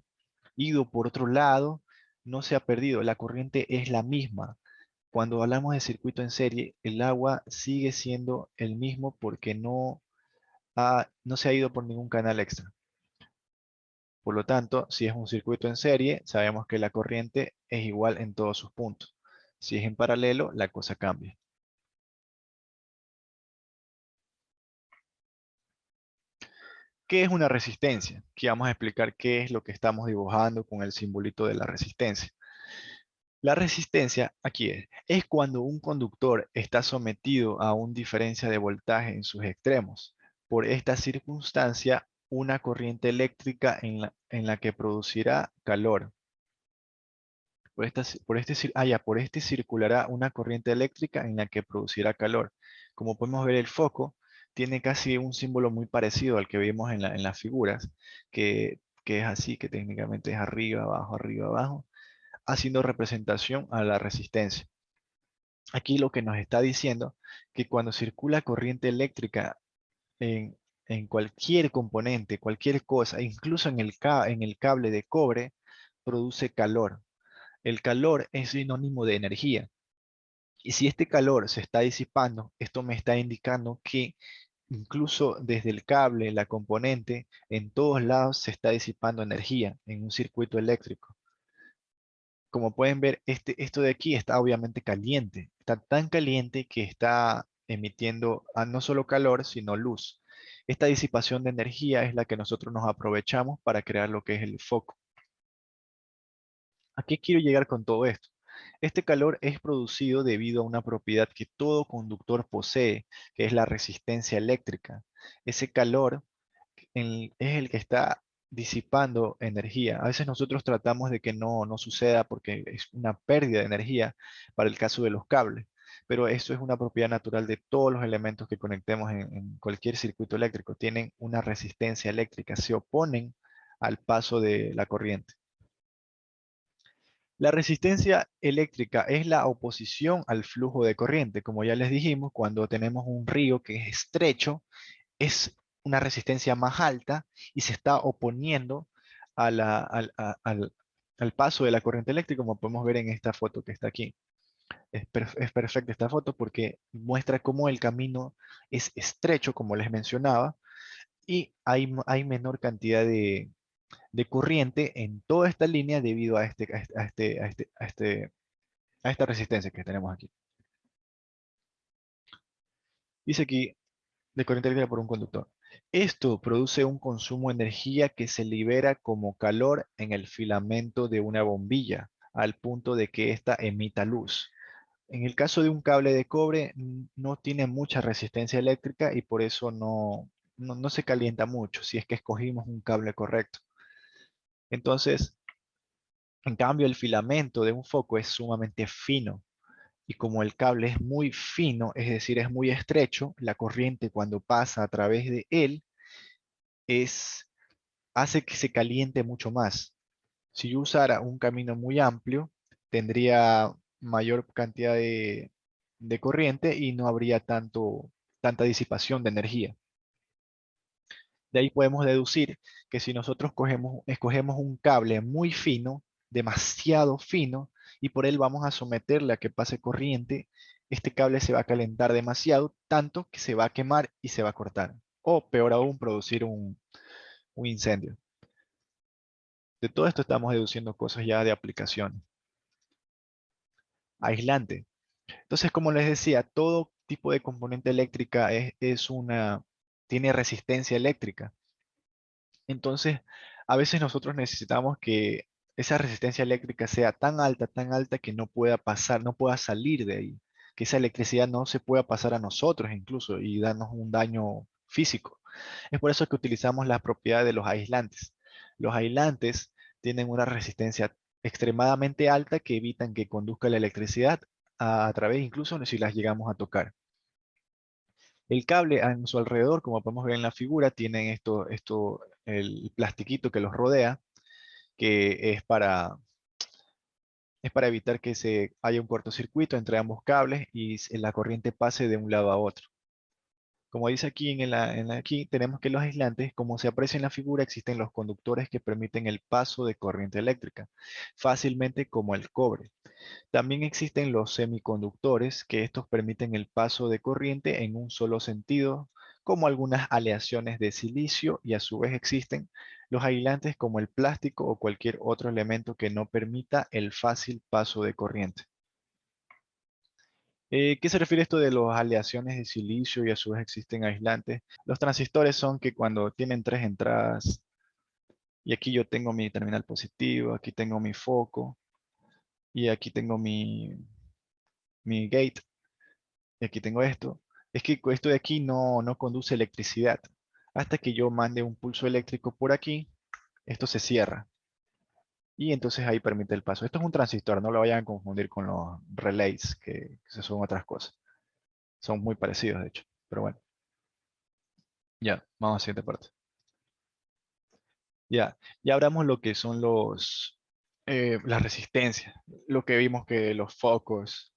ido por otro lado, no se ha perdido, la corriente es la misma. Cuando hablamos de circuito en serie, el agua sigue siendo el mismo porque no se ha ido por ningún canal extra. Por lo tanto, si es un circuito en serie, sabemos que la corriente es igual en todos sus puntos. Si es en paralelo, la cosa cambia. ¿Qué es una resistencia? Aquí vamos a explicar qué es lo que estamos dibujando con el simbolito de la resistencia. La resistencia, aquí es cuando un conductor está sometido a una diferencia de voltaje en sus extremos. Por esta circunstancia, una corriente eléctrica en la que producirá calor. Por este circulará una corriente eléctrica en la que producirá calor. Como podemos ver, el foco tiene casi un símbolo muy parecido al que vimos en las figuras, que es así, que técnicamente es arriba, abajo, haciendo representación a la resistencia. Aquí lo que nos está diciendo que cuando circula corriente eléctrica en, en cualquier componente, cualquier cosa, incluso en el cable de cobre, produce calor. El calor es sinónimo de energía. Y si este calor se está disipando, esto me está indicando que incluso desde el cable, la componente, en todos lados se está disipando energía en un circuito eléctrico. Como pueden ver, esto de aquí está obviamente caliente. Está tan caliente que está emitiendo no solo calor, sino luz. Esta disipación de energía es la que nosotros nos aprovechamos para crear lo que es el foco. ¿A qué quiero llegar con todo esto? Este calor es producido debido a una propiedad que todo conductor posee, que es la resistencia eléctrica. Ese calor es el que está disipando energía. A veces nosotros tratamos de que no suceda porque es una pérdida de energía para el caso de los cables, pero eso es una propiedad natural de todos los elementos que conectemos en cualquier circuito eléctrico. Tienen una resistencia eléctrica, se oponen al paso de la corriente. La resistencia eléctrica es la oposición al flujo de corriente. Como ya les dijimos, cuando tenemos un río que es estrecho, es una resistencia más alta y se está oponiendo a al paso de la corriente eléctrica, como podemos ver en esta foto que está aquí. Es perfecta esta foto porque muestra cómo el camino es estrecho, como les mencionaba, y hay menor cantidad de corriente en toda esta línea debido a esta resistencia que tenemos aquí. Dice aquí, de corriente eléctrica por un conductor. Esto produce un consumo de energía que se libera como calor en el filamento de una bombilla, al punto de que ésta emita luz. En el caso de un cable de cobre, no tiene mucha resistencia eléctrica y por eso no se calienta mucho si es que escogimos un cable correcto. Entonces, en cambio, el filamento de un foco es sumamente fino. Y como el cable es muy fino, es decir, es muy estrecho, la corriente cuando pasa a través de él es, hace que se caliente mucho más. Si yo usara un camino muy amplio, tendría mayor cantidad de corriente y no habría tanta disipación de energía. De ahí podemos deducir que si nosotros escogemos un cable muy fino, demasiado fino, y por él vamos a someterle a que pase corriente, este cable se va a calentar demasiado, tanto que se va a quemar y se va a cortar. O peor aún, producir un incendio. De todo esto estamos deduciendo cosas ya de aplicación. Aislante. Entonces, como les decía, todo tipo de componente eléctrica tiene resistencia eléctrica. Entonces, a veces nosotros necesitamos que esa resistencia eléctrica sea tan alta que no pueda pasar, no pueda salir de ahí. Que esa electricidad no se pueda pasar a nosotros incluso y darnos un daño físico. Es por eso que utilizamos la propiedad de los aislantes. Los aislantes tienen una resistencia extremadamente alta que evitan que conduzca la electricidad a través, incluso si las llegamos a tocar. El cable en su alrededor, como podemos ver en la figura, tienen el plastiquito que los rodea, que es para evitar que haya un cortocircuito entre ambos cables y la corriente pase de un lado a otro. Como dice aquí, aquí tenemos que los aislantes, como se aprecia en la figura, existen los conductores que permiten el paso de corriente eléctrica, fácilmente como el cobre. También existen los semiconductores, que estos permiten el paso de corriente en un solo sentido, como algunas aleaciones de silicio, y a su vez existen los aislantes como el plástico o cualquier otro elemento que no permita el fácil paso de corriente. ¿Qué se refiere esto de las aleaciones de silicio y a su vez existen aislantes? Los transistores son que cuando tienen tres entradas, y aquí yo tengo mi terminal positivo, aquí tengo mi foco, y aquí tengo mi gate, y aquí tengo esto, es que esto de aquí no conduce electricidad. Hasta que yo mande un pulso eléctrico por aquí, esto se cierra. Y entonces ahí permite el paso. Esto es un transistor, no lo vayan a confundir con los relays, que son otras cosas. Son muy parecidos, de hecho. Pero bueno, ya, vamos a la siguiente parte. Ya hablamos lo que son las resistencias, lo que vimos que los focos.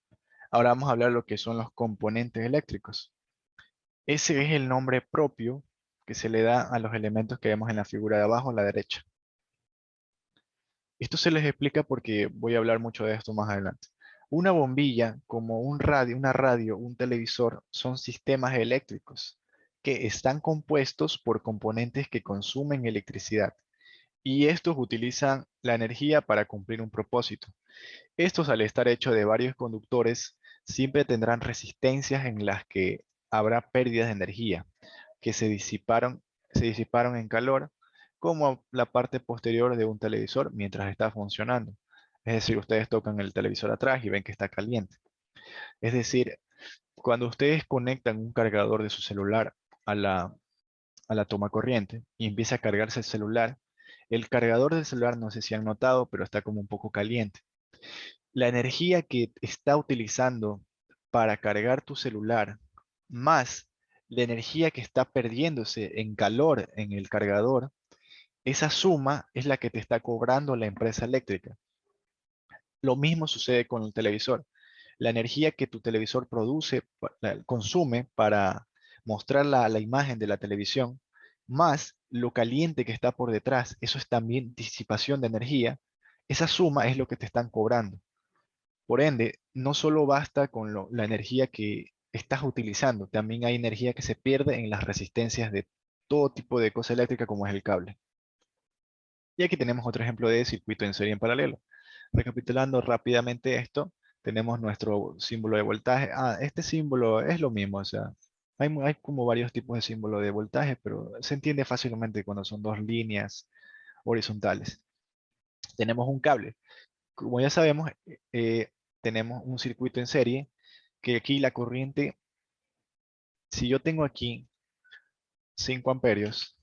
Ahora vamos a hablar lo que son los componentes eléctricos. Ese es el nombre propio que se le da a los elementos que vemos en la figura de abajo a la derecha. Esto se les explica porque voy a hablar mucho de esto más adelante. Una bombilla, como una radio, un televisor, son sistemas eléctricos que están compuestos por componentes que consumen electricidad y estos utilizan la energía para cumplir un propósito. Estos, al estar hechos de varios conductores, siempre tendrán resistencias en las que habrá pérdidas de energía que se disiparon en calor, como la parte posterior de un televisor mientras está funcionando. Es decir, ustedes tocan el televisor atrás y ven que está caliente. Es decir, cuando ustedes conectan un cargador de su celular a a la toma corriente y empieza a cargarse el celular, el cargador del celular, no sé si han notado, pero está como un poco caliente. La energía que está utilizando para cargar tu celular, más la energía que está perdiéndose en calor en el cargador, esa suma es la que te está cobrando la empresa eléctrica. Lo mismo sucede con el televisor. La energía que tu televisor consume para mostrar la imagen de la televisión, más lo caliente que está por detrás, eso es también disipación de energía. Esa suma es lo que te están cobrando. Por ende, no solo basta con la energía que estás utilizando, también hay energía que se pierde en las resistencias de todo tipo de cosa eléctrica como es el cable. Y aquí tenemos otro ejemplo de circuito en serie en paralelo. Recapitulando rápidamente esto, tenemos nuestro símbolo de voltaje. Este símbolo es lo mismo, o sea, hay como varios tipos de símbolo de voltaje, pero se entiende fácilmente cuando son dos líneas horizontales. Tenemos un cable. Como ya sabemos, tenemos un circuito en serie, que aquí la corriente, si yo tengo aquí 5 amperios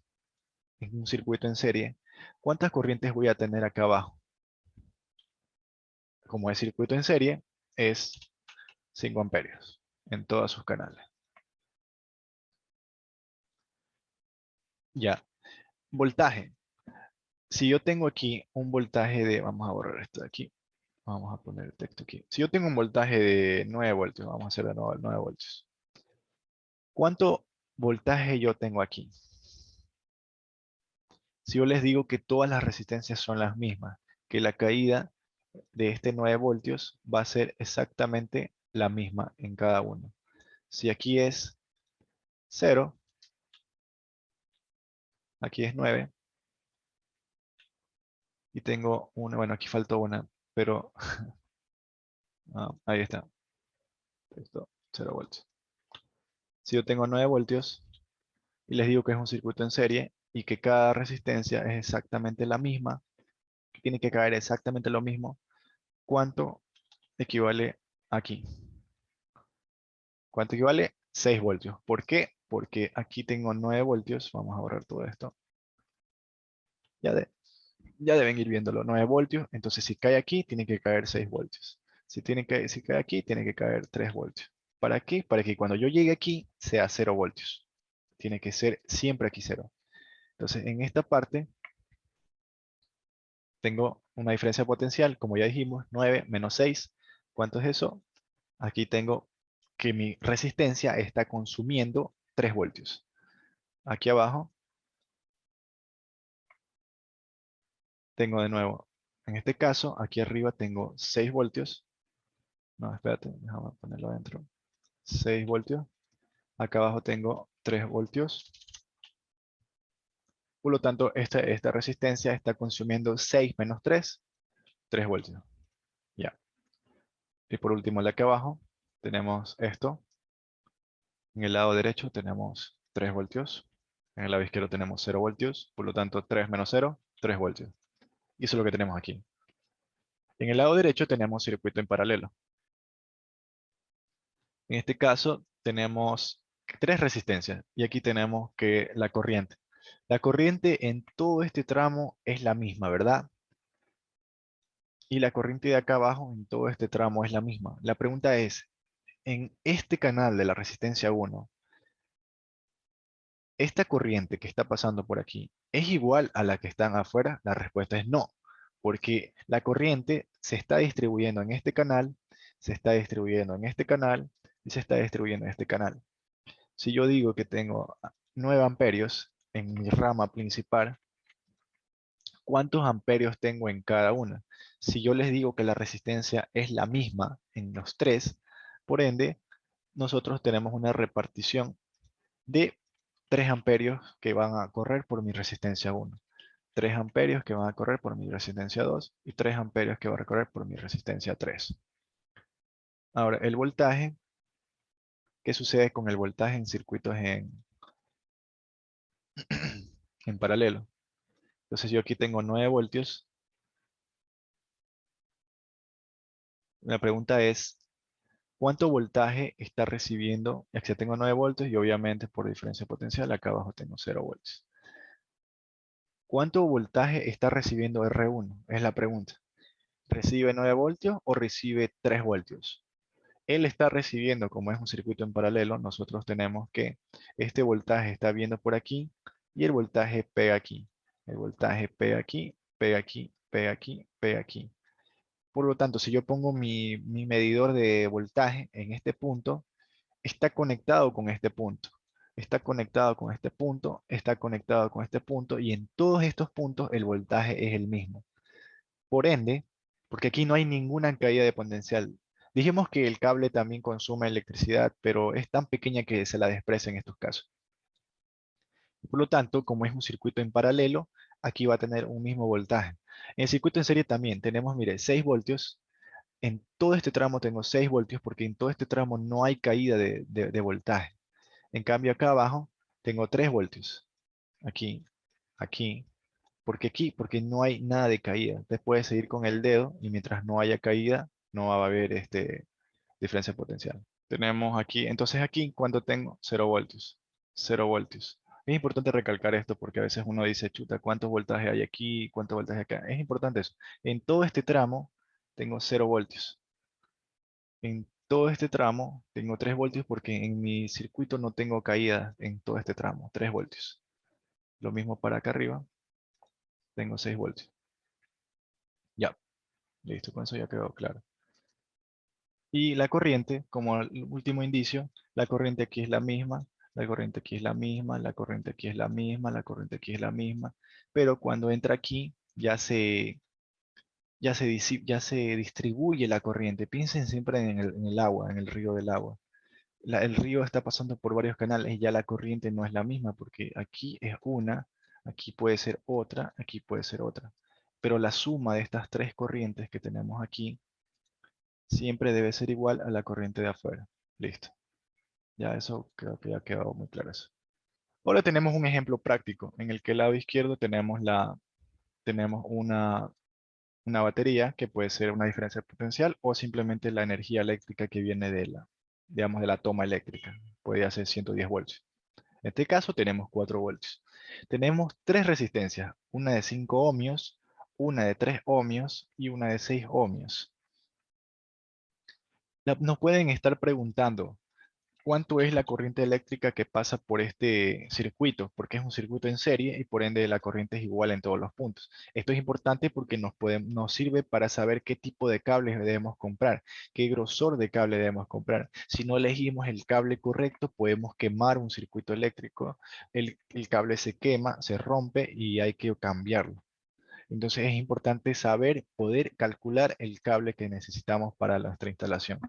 en un circuito en serie, ¿cuántas corrientes voy a tener acá abajo? Como es circuito en serie, es 5 amperios en todos sus canales. Ya, voltaje. Si yo tengo aquí un voltaje vamos a borrar esto de aquí, vamos a poner el texto aquí. Si yo tengo un voltaje de 9 voltios, vamos a hacer de nuevo 9 voltios. ¿Cuánto voltaje yo tengo aquí? Si yo les digo que todas las resistencias son las mismas, que la caída de este 9 voltios va a ser exactamente la misma en cada uno. Si aquí es 0, aquí es 9, y tengo una, bueno, aquí faltó una, pero ahí está, esto, 0 voltios. Si yo tengo 9 voltios y les digo que es un circuito en serie y que cada resistencia es exactamente la misma, que tiene que caer exactamente lo mismo, ¿cuánto equivale aquí? ¿Cuánto equivale? 6 voltios. ¿Por qué? Porque aquí tengo 9 voltios. Vamos a borrar todo esto. Ya, ya deben ir viéndolo. 9 voltios. Entonces si cae aquí, tiene que caer 6 voltios. Si cae aquí, tiene que caer 3 voltios. ¿Para qué? Para que cuando yo llegue aquí sea 0 voltios. Tiene que ser siempre aquí 0. Entonces, en esta parte tengo una diferencia potencial, como ya dijimos, 9 menos 6. ¿Cuánto es eso? Aquí tengo que mi resistencia está consumiendo 3 voltios. Aquí abajo tengo de nuevo, en este caso, aquí arriba tengo 6 voltios. No, espérate, déjame ponerlo adentro. 6 voltios. Acá abajo tengo 3 voltios. Por lo tanto, esta resistencia está consumiendo 6 menos 3, 3 voltios. Ya. Y por último, la que abajo, tenemos esto. En el lado derecho tenemos 3 voltios. En el lado izquierdo tenemos 0 voltios. Por lo tanto, 3 menos 0, 3 voltios. Y eso es lo que tenemos aquí. En el lado derecho tenemos circuito en paralelo. En este caso tenemos 3 resistencias. Y aquí tenemos que la corriente. La corriente en todo este tramo es la misma, ¿verdad? Y la corriente de acá abajo en todo este tramo es la misma. La pregunta es, en este canal de la resistencia 1, ¿esta corriente que está pasando por aquí es igual a la que están afuera? La respuesta es no, porque la corriente se está distribuyendo en este canal, se está distribuyendo en este canal y se está distribuyendo en este canal. Si yo digo que tengo 9 amperios en mi rama principal, ¿cuántos amperios tengo en cada una? Si yo les digo que la resistencia es la misma en los tres, por ende, nosotros tenemos una repartición de 3 amperios que van a correr por mi resistencia 1, 3 amperios que van a correr por mi resistencia 2 y 3 amperios que van a correr por mi resistencia 3. Ahora, el voltaje, ¿qué sucede con el voltaje en circuitos en paralelo? Entonces yo aquí tengo 9 voltios. La pregunta es, ¿cuánto voltaje está recibiendo? Aquí tengo 9 voltios y obviamente por diferencia potencial acá abajo tengo 0 voltios. ¿Cuánto voltaje está recibiendo R1? Es la pregunta. ¿Recibe 9 voltios o recibe 3 voltios? Él está recibiendo, como es un circuito en paralelo, nosotros tenemos que este voltaje está viendo por aquí y el voltaje pega aquí. El voltaje pega aquí, pega aquí, pega aquí, pega aquí. Por lo tanto, si yo pongo mi medidor de voltaje en este punto, está conectado con este punto. Está conectado con este punto, está conectado con este punto y en todos estos puntos el voltaje es el mismo. Por ende, porque aquí no hay ninguna caída de potencial. Dijimos que el cable también consume electricidad, pero es tan pequeña que se la desprecia en estos casos. Por lo tanto, como es un circuito en paralelo, aquí va a tener un mismo voltaje. En el circuito en serie también tenemos, mire, 6 voltios. En todo este tramo tengo 6 voltios porque en todo este tramo no hay caída de voltaje. En cambio acá abajo tengo 3 voltios. Aquí, aquí. ¿Por qué aquí? Porque no hay nada de caída. Usted puede seguir con el dedo y mientras no haya caída, no va a haber diferencia potencial. Tenemos aquí, entonces aquí, ¿cuánto tengo? 0 voltios. 0 voltios. Es importante recalcar esto porque a veces uno dice, chuta, ¿cuántos voltajes hay aquí? ¿Cuántos voltajes hay acá? Es importante eso. En todo este tramo tengo 0 voltios. En todo este tramo tengo 3 voltios porque en mi circuito no tengo caída en todo este tramo. 3 voltios. Lo mismo para acá arriba. Tengo 6 voltios. Ya, listo, con eso ya quedó claro. Y la corriente, como el último indicio, la corriente aquí es la misma, la corriente aquí es la misma, la corriente aquí es la misma, la corriente aquí es la misma, pero cuando entra aquí ya se distribuye la corriente. Piensen siempre en el agua, en el río del agua. El río está pasando por varios canales y ya la corriente no es la misma porque aquí es una, aquí puede ser otra, aquí puede ser otra. Pero la suma de estas 3 corrientes que tenemos aquí siempre debe ser igual a la corriente de afuera. Listo. Ya eso creo que ya ha quedado muy claro eso. Ahora tenemos un ejemplo práctico en el que el lado izquierdo tenemos una batería que puede ser una diferencia potencial o simplemente la energía eléctrica que viene de digamos, de la toma eléctrica. Podría ser 110 voltios. En este caso tenemos 4 voltios. Tenemos 3 resistencias, una de 5 ohmios, una de 3 ohmios y una de 6 ohmios. Nos pueden estar preguntando, cuánto es la corriente eléctrica que pasa por este circuito, porque es un circuito en serie y por ende la corriente es igual en todos los puntos. Esto es importante porque nos sirve para saber qué tipo de cables debemos comprar, qué grosor de cable debemos comprar. Si no elegimos el cable correcto, podemos quemar un circuito eléctrico, el cable se quema, se rompe y hay que cambiarlo. Entonces es importante saber, poder calcular el cable que necesitamos para nuestra instalación.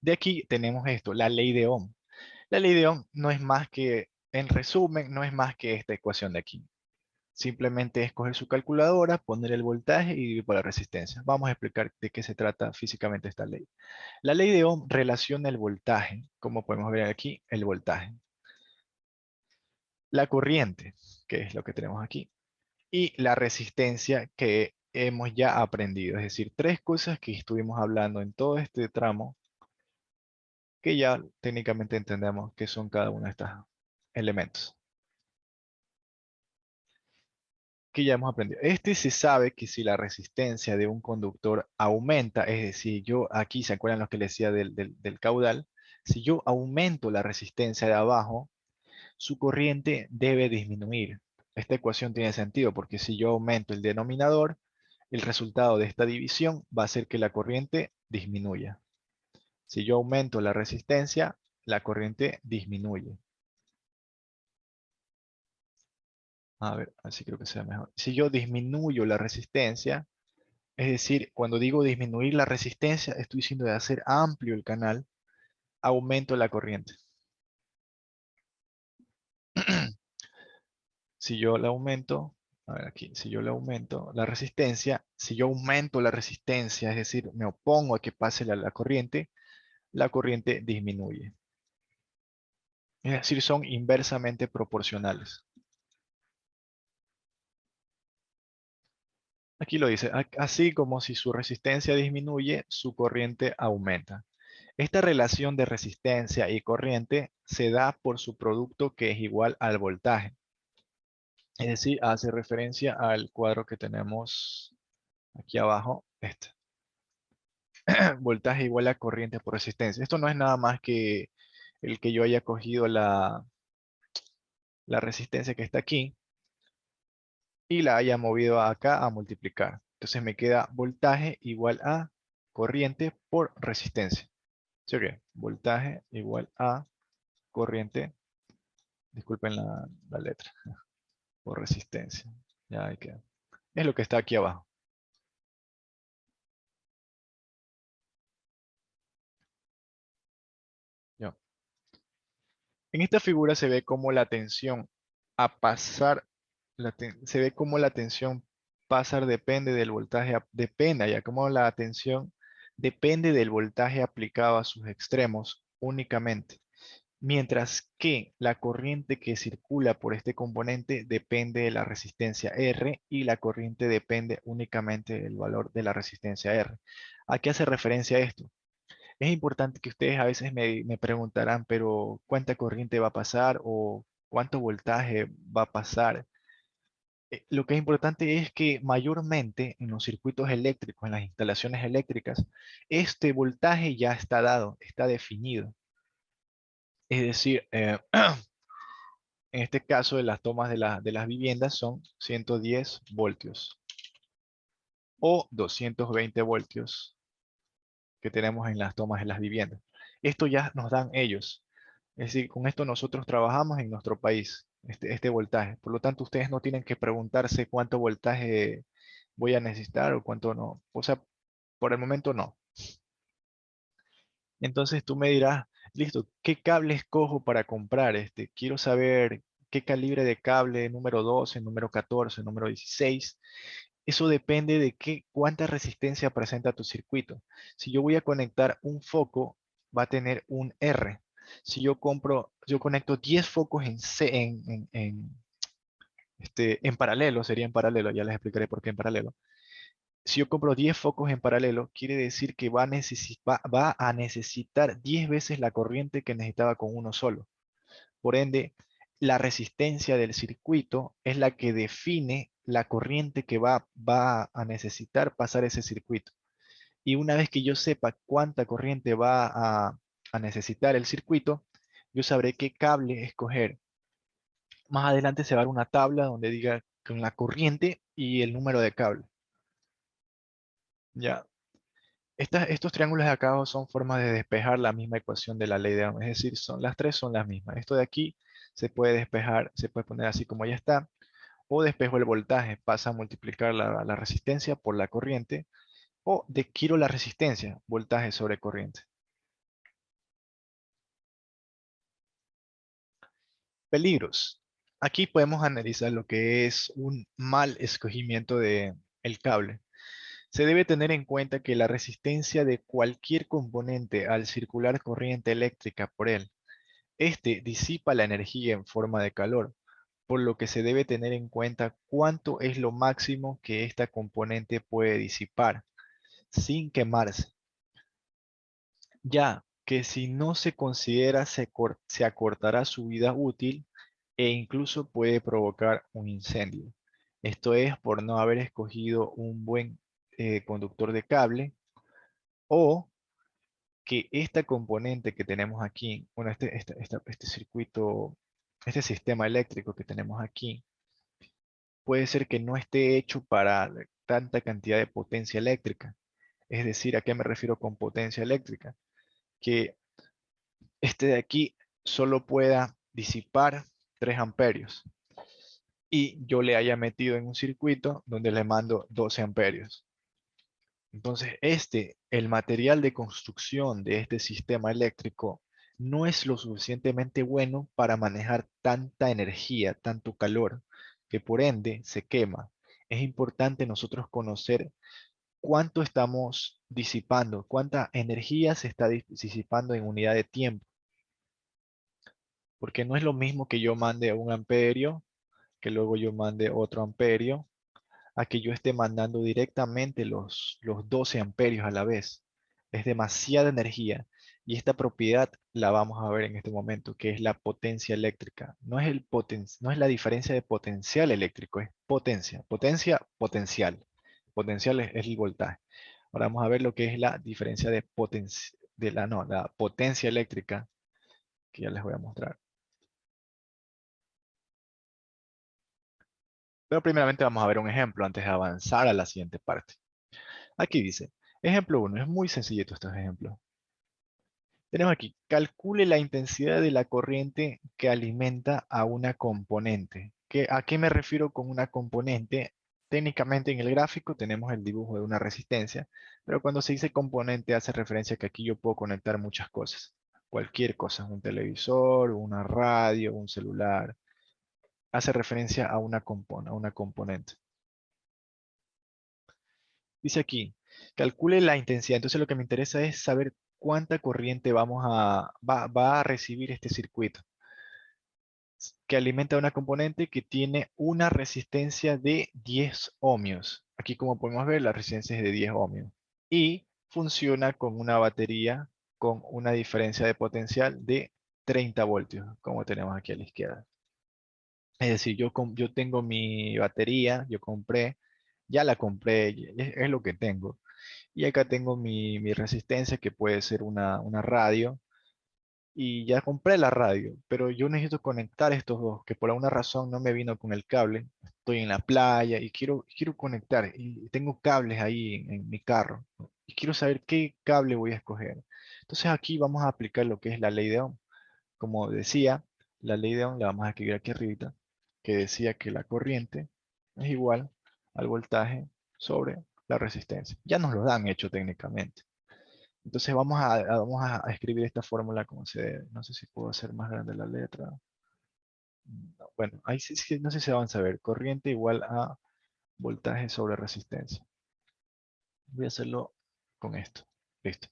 De aquí tenemos esto, la ley de Ohm. La ley de Ohm no es más que, en resumen, no es más que esta ecuación de aquí. Simplemente es coger su calculadora, poner el voltaje y dividir por la resistencia. Vamos a explicar de qué se trata físicamente esta ley. La ley de Ohm relaciona el voltaje, como podemos ver aquí, el voltaje. La corriente, que es lo que tenemos aquí, y la resistencia que hemos ya aprendido. Es decir, tres cosas que estuvimos hablando en todo este tramo que ya técnicamente entendemos que son cada uno de estos elementos que ya hemos aprendido. Este se sabe que si la resistencia de un conductor aumenta, es decir, yo aquí, ¿se acuerdan lo que les decía del caudal? Si yo aumento la resistencia de abajo, su corriente debe disminuir. Esta ecuación tiene sentido porque si yo aumento el denominador, el resultado de esta división va a ser que la corriente disminuya. Si yo aumento la resistencia, la corriente disminuye. A ver, así creo que sea mejor. Si yo disminuyo la resistencia, es decir, cuando digo disminuir la resistencia, estoy diciendo de hacer amplio el canal, aumento la corriente. Si yo la aumento, a ver aquí, si yo le aumento la resistencia, si yo aumento la resistencia, es decir, me opongo a que pase la corriente disminuye. Es decir, son inversamente proporcionales. Aquí lo dice, así como si su resistencia disminuye, su corriente aumenta. Esta relación de resistencia y corriente se da por su producto que es igual al voltaje. Es decir, hace referencia al cuadro que tenemos aquí abajo, este. Voltaje igual a corriente por resistencia. Esto no es nada más que el que yo haya cogido la resistencia que está aquí y la haya movido acá a multiplicar. Entonces me queda voltaje igual a corriente por resistencia. ¿Sí o qué? Voltaje igual a corriente, disculpen la letra, por resistencia. Ya ahí queda. Es lo que está aquí abajo. ¿Ya? En esta figura se ve cómo la tensión a pasar, se ve cómo la tensión pasar depende del voltaje, depende, ya como la tensión depende del voltaje aplicado a sus extremos únicamente, mientras que la corriente que circula por este componente depende de la resistencia R y la corriente depende únicamente del valor de la resistencia R. ¿A qué hace referencia esto? Es importante que ustedes a veces me preguntarán, pero ¿cuánta corriente va a pasar o cuánto voltaje va a pasar? Lo que es importante es que mayormente en los circuitos eléctricos, en las instalaciones eléctricas, este voltaje ya está dado, está definido. Es decir, en este caso de las tomas de las viviendas son 110 voltios o 220 voltios que tenemos en las tomas de las viviendas. Esto ya nos dan ellos. Es decir, con esto nosotros trabajamos en nuestro país, este voltaje. Por lo tanto, ustedes no tienen que preguntarse cuánto voltaje voy a necesitar o cuánto no. O sea, por el momento no. Entonces tú me dirás, listo, ¿qué cable escojo para comprar? Quiero saber qué calibre de cable, número 12, número 14, número 16. Eso depende de cuánta resistencia presenta tu circuito. Si yo voy a conectar un foco, va a tener un R. Si yo conecto 10 focos en paralelo, sería en paralelo, ya les explicaré por qué en paralelo. Si yo compro 10 focos en paralelo, quiere decir que va a necesitar 10 veces la corriente que necesitaba con uno solo. Por ende, la resistencia del circuito es la que define la corriente que va a necesitar pasar ese circuito. Y una vez que yo sepa cuánta corriente va a necesitar el circuito, yo sabré qué cable escoger. Más adelante se va a dar una tabla donde diga con la corriente y el número de cable. Ya. Estos triángulos de acá abajo son formas de despejar la misma ecuación de la ley de Ohm. Es decir, las tres son las mismas. Esto de aquí se puede despejar, se puede poner así como ya está. O despejo el voltaje, pasa a multiplicar la resistencia por la corriente. O quiero la resistencia, voltaje sobre corriente. Peligros. Aquí podemos analizar lo que es un mal escogimiento de el cable. Se debe tener en cuenta que la resistencia de cualquier componente al circular corriente eléctrica por él, este disipa la energía en forma de calor, por lo que se debe tener en cuenta cuánto es lo máximo que esta componente puede disipar sin quemarse, ya que si no se considera se acortará su vida útil e incluso puede provocar un incendio. Esto es por no haber escogido un buen conductor de cable o que esta componente que tenemos aquí, bueno, este circuito, este sistema eléctrico que tenemos aquí, puede ser que no esté hecho para tanta cantidad de potencia eléctrica. Es decir, ¿a qué me refiero con potencia eléctrica? Que este de aquí solo pueda disipar 3 amperios y yo le haya metido en un circuito donde le mando 12 amperios. Entonces, el material de construcción de este sistema eléctrico no es lo suficientemente bueno para manejar tanta energía, tanto calor, que por ende se quema. Es importante nosotros conocer cuánto estamos disipando, cuánta energía se está disipando en unidad de tiempo, porque no es lo mismo que yo mande 1 amperio, que luego yo mande otro amperio, a que yo esté mandando directamente los 12 amperios a la vez. Es demasiada energía. Y esta propiedad la vamos a ver en este momento, que es la potencia eléctrica. No es la diferencia de potencial eléctrico, es potencia. Potencia, potencial. Potencial es el voltaje. Ahora vamos a ver lo que es la diferencia de potencia, no, la potencia eléctrica, que ya les voy a mostrar. Pero primeramente vamos a ver un ejemplo antes de avanzar a la siguiente parte. Aquí dice, ejemplo 1, es muy sencillito estos ejemplos. Tenemos aquí, calcule la intensidad de la corriente que alimenta a una componente. ¿A qué me refiero con una componente? Técnicamente en el gráfico tenemos el dibujo de una resistencia, pero cuando se dice componente hace referencia a que aquí yo puedo conectar muchas cosas. Cualquier cosa, un televisor, una radio, un celular. Hace referencia a a una componente. Dice aquí, calcule la intensidad. Entonces lo que me interesa es saber cuánta corriente va a recibir este circuito, que alimenta una componente que tiene una resistencia de 10 ohmios. Aquí como podemos ver, la resistencia es de 10 ohmios. Y funciona con una batería con una diferencia de potencial de 30 voltios, como tenemos aquí a la izquierda. Es decir, yo tengo mi batería, ya la compré, es lo que tengo. Y acá tengo mi resistencia, que puede ser una radio. Y ya compré la radio, pero yo necesito conectar estos dos, que por alguna razón no me vino con el cable. Estoy en la playa y quiero conectar. Y tengo cables ahí en mi carro. Y quiero saber qué cable voy a escoger. Entonces aquí vamos a aplicar lo que es la ley de Ohm. Como decía, la ley de Ohm la vamos a escribir aquí arriba, que decía que la corriente es igual al voltaje sobre la resistencia. Ya nos lo dan hecho técnicamente. Entonces vamos a escribir esta fórmula como se debe. No sé si puedo hacer más grande la letra. No, bueno, ahí sí, no sé si van a ver. Corriente igual a voltaje sobre resistencia. Voy a hacerlo con esto. Listo.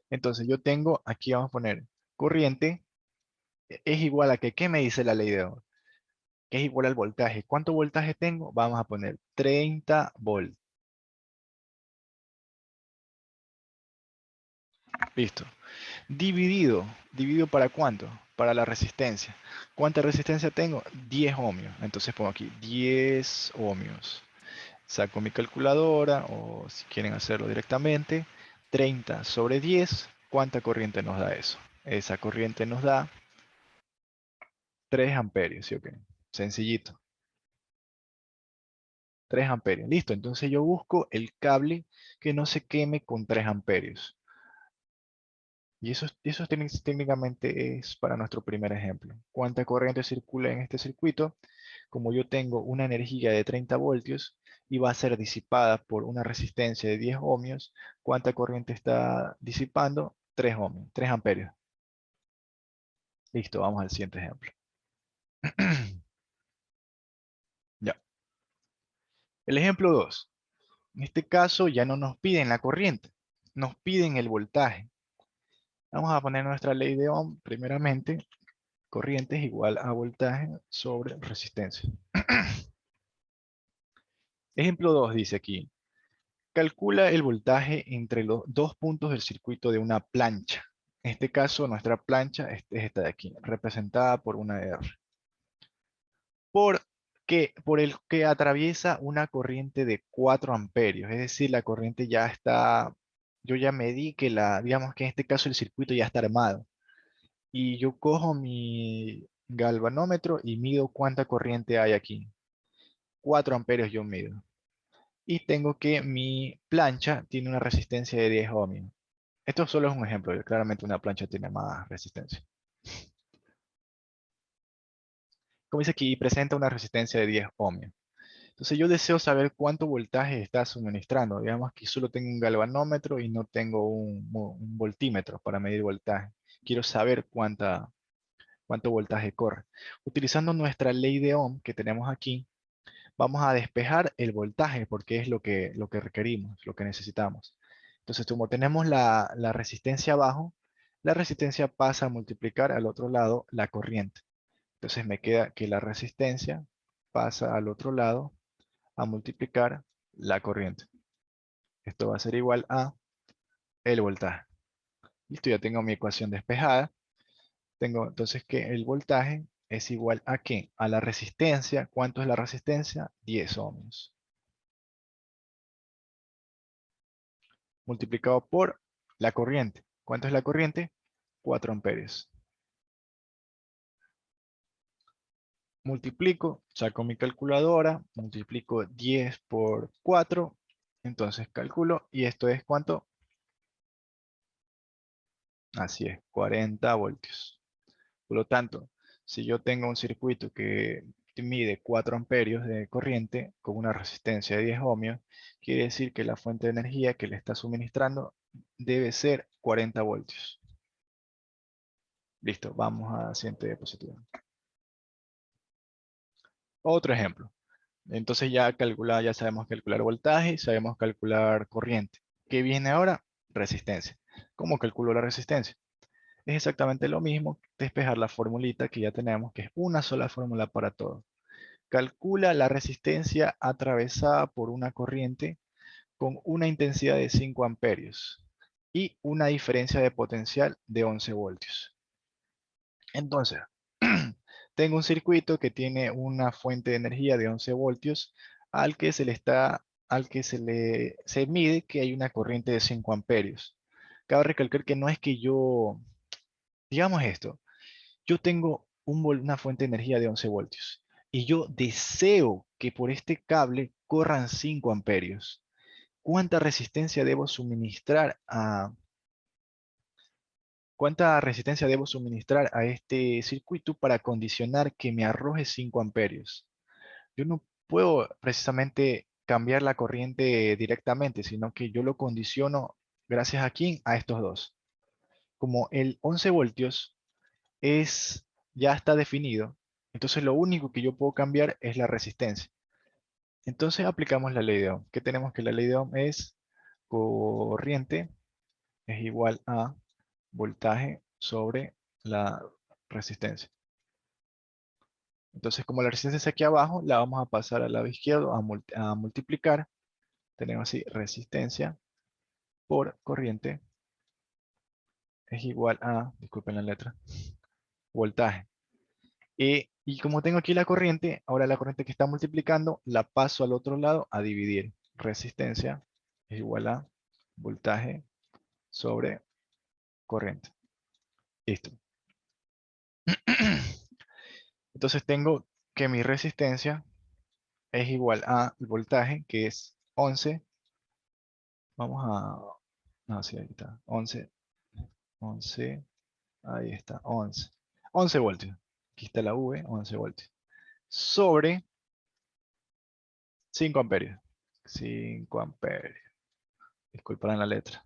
Entonces yo tengo, aquí vamos a poner corriente es igual a que, ¿qué me dice la ley de Ohm? Que es igual al voltaje. ¿Cuánto voltaje tengo? Vamos a poner 30 volts. Listo. ¿Dividido para cuánto? Para la resistencia. ¿Cuánta resistencia tengo? 10 ohmios. Entonces pongo aquí 10 ohmios. Saco mi calculadora o si quieren hacerlo directamente, 30 sobre 10 ¿Cuánta corriente nos da eso? Esa corriente nos da 3 amperios, ¿sí o qué? Sencillito. 3 amperios. Listo, entonces yo busco el cable que no se queme con 3 amperios. Y eso técnicamente es para nuestro primer ejemplo. ¿Cuánta corriente circula en este circuito? Como yo tengo una energía de 30 voltios y va a ser disipada por una resistencia de 10 ohmios, ¿cuánta corriente está disipando? 3 ohmios, 3 amperios. Listo, vamos al siguiente ejemplo. Ya. El ejemplo 2. En este caso ya no nos piden la corriente, nos piden el voltaje. Vamos a poner nuestra ley de Ohm primeramente. Corriente es igual a voltaje sobre resistencia. Ejemplo 2 dice aquí. Calcula el voltaje entre los dos puntos del circuito de una plancha. En este caso, nuestra plancha es esta de aquí, representada por una R. Por el que atraviesa una corriente de 4 amperios. Es decir, la corriente ya está, yo ya medí que digamos que en este caso el circuito ya está armado. Y yo cojo mi galvanómetro y mido cuánta corriente hay aquí. 4 amperios yo mido. Y tengo que mi plancha tiene una resistencia de 10 ohmios. Esto solo es un ejemplo, claramente una plancha tiene más resistencia. Como dice aquí, presenta una resistencia de 10 ohmios. Entonces yo deseo saber cuánto voltaje está suministrando. Digamos que solo tengo un galvanómetro y no tengo un voltímetro para medir voltaje. Quiero saber cuánto voltaje corre. Utilizando nuestra ley de Ohm que tenemos aquí, vamos a despejar el voltaje porque es lo que requerimos, lo que necesitamos. Entonces, como tenemos la resistencia abajo, la resistencia pasa a multiplicar al otro lado la corriente. Entonces me queda que la resistencia pasa al otro lado a multiplicar la corriente. Esto va a ser igual a el voltaje. Listo, ya tengo mi ecuación despejada. Tengo entonces que el voltaje es igual a ¿qué? A la resistencia. ¿Cuánto es la resistencia? 10 ohmios. Multiplicado por la corriente. ¿Cuánto es la corriente? 4 amperios. Multiplico, saco mi calculadora, multiplico 10 por 4, entonces calculo, y esto es ¿cuánto? Así es, 40 voltios. Por lo tanto, si yo tengo un circuito que mide 4 amperios de corriente con una resistencia de 10 ohmios, quiere decir que la fuente de energía que le está suministrando debe ser 40 voltios. Listo, vamos a la siguiente diapositiva. Otro ejemplo. Entonces ya sabemos calcular voltaje, sabemos calcular corriente. ¿Qué viene ahora? Resistencia. ¿Cómo calculo la resistencia? Es exactamente lo mismo, despejar la formulita que ya tenemos, que es una sola fórmula para todo. Calcula la resistencia atravesada por una corriente con una intensidad de 5 amperios y una diferencia de potencial de 11 voltios. Entonces, tengo un circuito que tiene una fuente de energía de 11 voltios al que se mide que hay una corriente de 5 amperios. Cabe recalcar que no es que digamos esto, yo tengo una fuente de energía de 11 voltios y yo deseo que por este cable corran 5 amperios. ¿Cuánta resistencia debo suministrar ¿Cuánta resistencia debo suministrar a este circuito para condicionar que me arroje 5 amperios? Yo no puedo precisamente cambiar la corriente directamente, sino que yo lo condiciono gracias a quién, a estos dos. Como el 11 voltios ya está definido, entonces lo único que yo puedo cambiar es la resistencia. Entonces aplicamos la ley de Ohm. ¿Qué tenemos? Que la ley de Ohm es corriente es igual a voltaje sobre la resistencia. Entonces, como la resistencia está aquí abajo, la vamos a pasar al lado izquierdo a multiplicar. Tenemos así, resistencia por corriente es igual a, disculpen la letra, voltaje. Y como tengo aquí la corriente, ahora la corriente que está multiplicando, la paso al otro lado a dividir. Resistencia es igual a voltaje sobre corriente. Listo. Entonces tengo que mi resistencia es igual a el voltaje, que es 11. Vamos a... No, sí, ahí está. 11, ahí está, 11 voltios. Aquí está la V, 11 voltios. Sobre 5 amperios. 5 amperios. Disculpen la letra.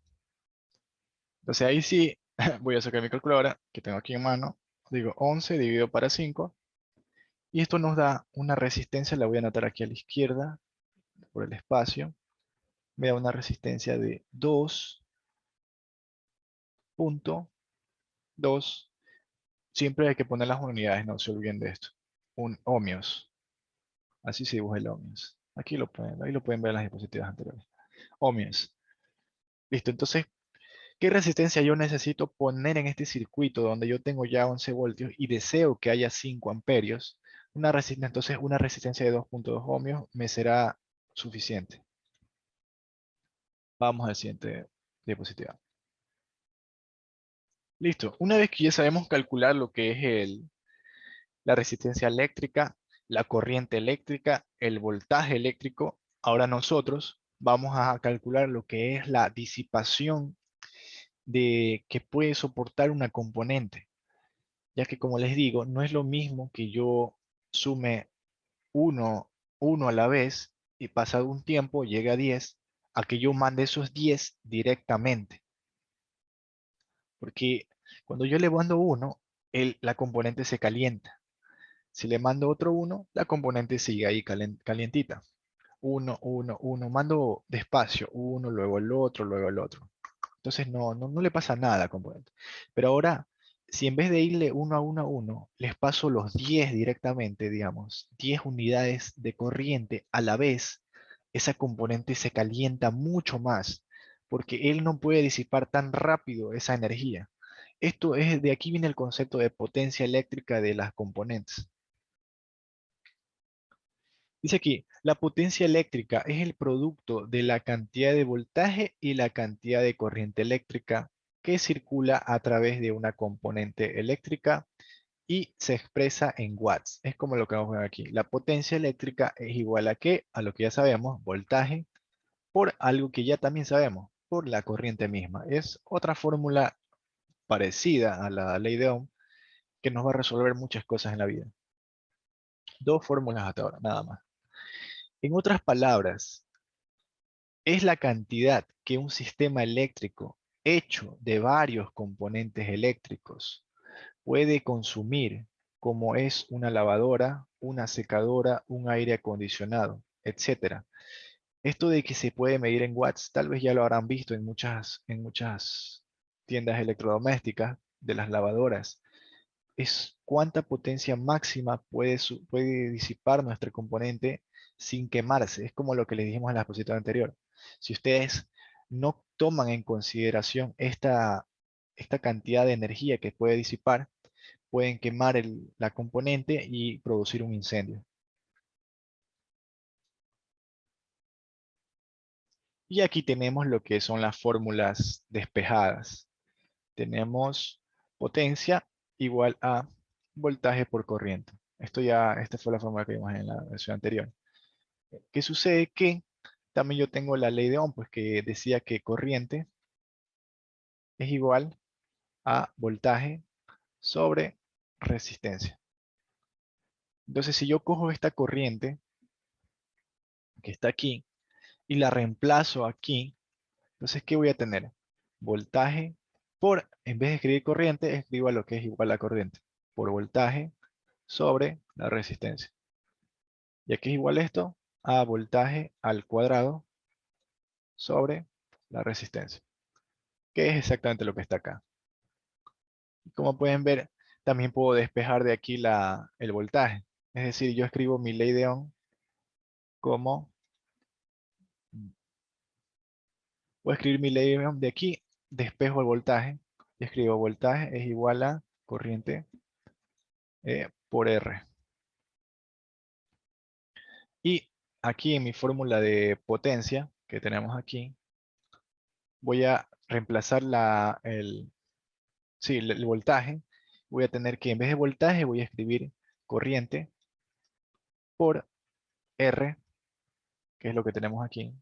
Entonces ahí sí, voy a sacar mi calculadora, que tengo aquí en mano. Digo 11 dividido para 5. Y esto nos da una resistencia, la voy a anotar aquí a la izquierda, por el espacio. Me da una resistencia de 2.2. Siempre hay que poner las unidades, no se olviden de esto. Un ohmios. Así se dibuja el ohmios. Aquí ahí lo pueden ver en las diapositivas anteriores. Ohmios. Listo, entonces, ¿qué resistencia yo necesito poner en este circuito donde yo tengo ya 11 voltios y deseo que haya 5 amperios? Entonces, una resistencia de 2.2 ohmios me será suficiente. Vamos al siguiente diapositiva. Listo. Una vez que ya sabemos calcular lo que es la resistencia eléctrica, la corriente eléctrica, el voltaje eléctrico, ahora nosotros vamos a calcular lo que es la disipación que puede soportar una componente. Ya que como les digo, no es lo mismo que yo sume uno, uno a la vez y pasado un tiempo llegue a 10, a que yo mande esos 10 directamente. Porque cuando yo le mando uno, la componente se calienta. Si le mando otro uno, la componente sigue ahí calientita. Uno, uno, uno. Mando despacio. Uno, luego el otro, luego el otro. Entonces no le pasa nada a la componente. Pero ahora, si en vez de irle uno a uno, les paso los 10 directamente, digamos, 10 unidades de corriente a la vez, esa componente se calienta mucho más, porque él no puede disipar tan rápido esa energía. De aquí viene el concepto de potencia eléctrica de las componentes. Dice aquí, la potencia eléctrica es el producto de la cantidad de voltaje y la cantidad de corriente eléctrica que circula a través de una componente eléctrica y se expresa en watts. Es como lo que vamos a ver aquí. La potencia eléctrica es igual a qué? A lo que ya sabemos, voltaje, por algo que ya también sabemos, por la corriente misma. Es otra fórmula parecida a la ley de Ohm que nos va a resolver muchas cosas en la vida. Dos fórmulas hasta ahora, nada más. En otras palabras, es la cantidad que un sistema eléctrico hecho de varios componentes eléctricos puede consumir, como es una lavadora, una secadora, un aire acondicionado, etc. Esto de que se puede medir en watts, tal vez ya lo habrán visto en muchas tiendas electrodomésticas de las lavadoras. Es cuánta potencia máxima puede disipar nuestro componente sin quemarse. Es como lo que les dijimos en la exposición anterior. Si ustedes no toman en consideración esta cantidad de energía que puede disipar, pueden quemar la componente y producir un incendio. Y aquí tenemos lo que son las fórmulas despejadas. Tenemos potencia igual a voltaje por corriente. Esta fue la fórmula que vimos en la versión anterior. ¿Qué sucede? Que también yo tengo la ley de Ohm, pues que decía que corriente es igual a voltaje sobre resistencia. Entonces, si yo cojo esta corriente que está aquí y la reemplazo aquí, entonces, ¿qué voy a tener? Voltaje en vez de escribir corriente, escribo lo que es igual a corriente, por voltaje sobre la resistencia. ¿Y aquí es igual esto? A voltaje al cuadrado sobre la resistencia, que es exactamente lo que está acá. Como pueden ver, también puedo despejar de aquí el voltaje. Es decir, yo escribo mi ley de Ohm como, voy a escribir mi ley de Ohm de aquí, despejo el voltaje, y escribo voltaje es igual a corriente por R. Y aquí en mi fórmula de potencia que tenemos aquí, voy a reemplazar sí, el voltaje, voy a tener que en vez de voltaje voy a escribir corriente por R, que es lo que tenemos aquí,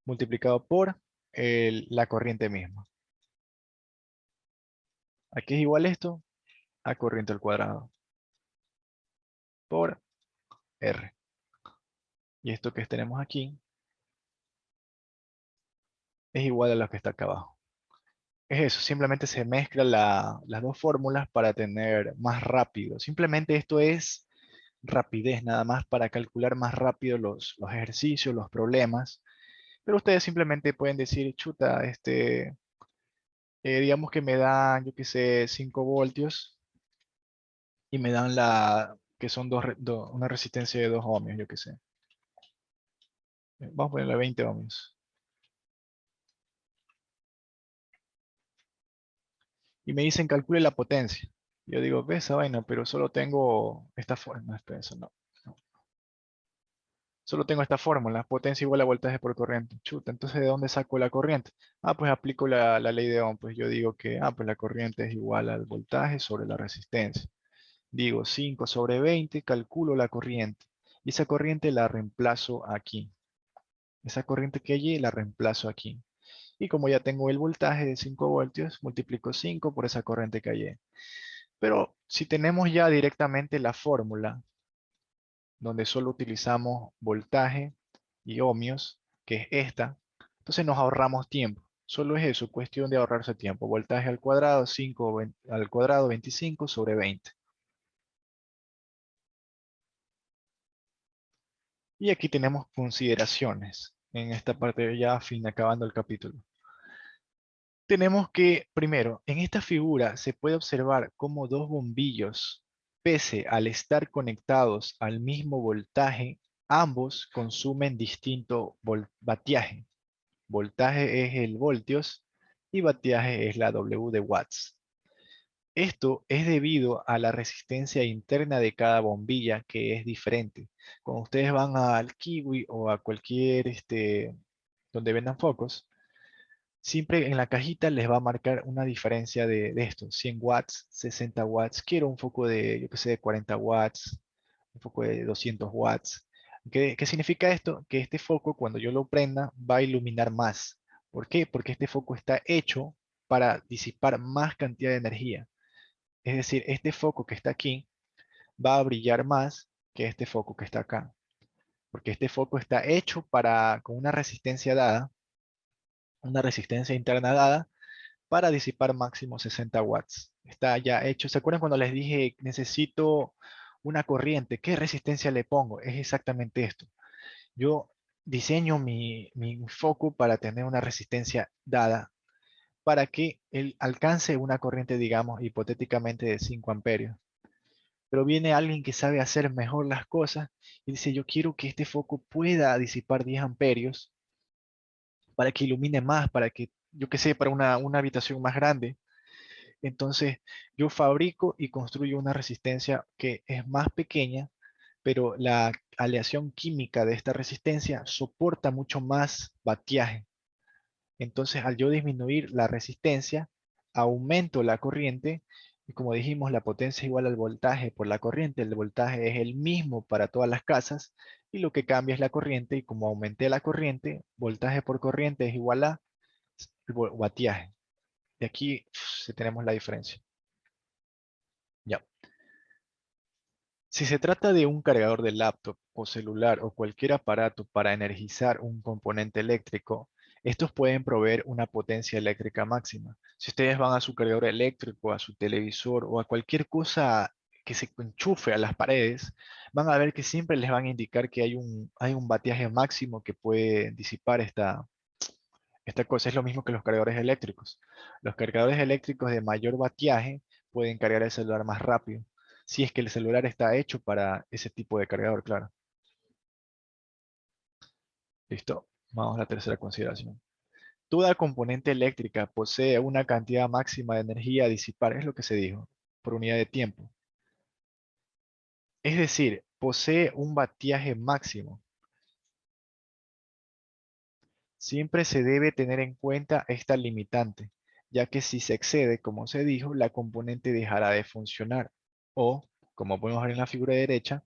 multiplicado por la corriente misma. Aquí es igual esto a corriente al cuadrado por R. Y esto que tenemos aquí es igual a lo que está acá abajo. Es eso, simplemente se mezclan las dos fórmulas para tener más rápido. Simplemente esto es rapidez, nada más para calcular más rápido los ejercicios, los problemas. Pero ustedes simplemente pueden decir, chuta, digamos que me dan, yo qué sé, 5 voltios y me dan que son una resistencia de 2 ohmios, yo qué sé. Vamos a ponerle 20 ohmios. Y me dicen calcule la potencia. Yo digo, ve esa vaina, pero solo tengo esta fórmula. No, espera, eso no. No. Solo tengo esta fórmula, potencia igual a voltaje por corriente. Chuta, entonces ¿de dónde saco la corriente? Ah, pues aplico la ley de Ohm. Pues yo digo que, pues la corriente es igual al voltaje sobre la resistencia. Digo 5 sobre 20, calculo la corriente. Y esa corriente la reemplazo aquí. Esa corriente que allí la reemplazo aquí. Y como ya tengo el voltaje de 5 voltios, multiplico 5 por esa corriente que hallé. Pero si tenemos ya directamente la fórmula, donde solo utilizamos voltaje y ohmios, que es esta, entonces nos ahorramos tiempo. Solo es eso, cuestión de ahorrarse tiempo. Voltaje al cuadrado, 5 al cuadrado, 25 sobre 20. Y aquí tenemos consideraciones en esta parte ya fin acabando el capítulo. Tenemos que, primero, en esta figura se puede observar cómo dos bombillos, pese al estar conectados al mismo voltaje, ambos consumen distinto vatiaje. Voltaje es el voltios y vatiaje es la W de watts. Esto es debido a la resistencia interna de cada bombilla que es diferente. Cuando ustedes van al Kiwi o a cualquier donde vendan focos, siempre en la cajita les va a marcar una diferencia de esto, 100 watts, 60 watts. Quiero un foco de, yo que sé, 40 watts, un foco de 200 watts. ¿Qué significa esto? Que este foco, cuando yo lo prenda, va a iluminar más. ¿Por qué? Porque este foco está hecho para disipar más cantidad de energía. Es decir, este foco que está aquí va a brillar más que este foco que está acá. Porque este foco está hecho con una resistencia interna dada, para disipar máximo 60 watts. Está ya hecho. ¿Se acuerdan cuando les dije necesito una corriente? ¿Qué resistencia le pongo? Es exactamente esto. Yo diseño mi foco para tener una resistencia dada para que él alcance una corriente, digamos, hipotéticamente de 5 amperios. Pero viene alguien que sabe hacer mejor las cosas y dice, yo quiero que este foco pueda disipar 10 amperios para que ilumine más, para que, yo qué sé, para una habitación más grande. Entonces, yo fabrico y construyo una resistencia que es más pequeña, pero la aleación química de esta resistencia soporta mucho más vatiaje. Entonces, al yo disminuir la resistencia, aumento la corriente y como dijimos, la potencia es igual al voltaje por la corriente. El voltaje es el mismo para todas las casas y lo que cambia es la corriente y como aumenté la corriente, voltaje por corriente es igual a vatiaje. Y aquí tenemos la diferencia. Ya. Si se trata de un cargador de laptop o celular o cualquier aparato para energizar un componente eléctrico, estos pueden proveer una potencia eléctrica máxima. Si ustedes van a su cargador eléctrico, a su televisor o a cualquier cosa que se enchufe a las paredes, van a ver que siempre les van a indicar que hay un vatiaje máximo que puede disipar esta cosa. Es lo mismo que los cargadores eléctricos. Los cargadores eléctricos de mayor vatiaje pueden cargar el celular más rápido, si es que el celular está hecho para ese tipo de cargador, claro. Listo. Vamos a la tercera consideración. Toda componente eléctrica posee una cantidad máxima de energía a disipar, es lo que se dijo, por unidad de tiempo. Es decir, posee un vatiaje máximo. Siempre se debe tener en cuenta esta limitante, ya que si se excede, como se dijo, la componente dejará de funcionar o, como podemos ver en la figura derecha,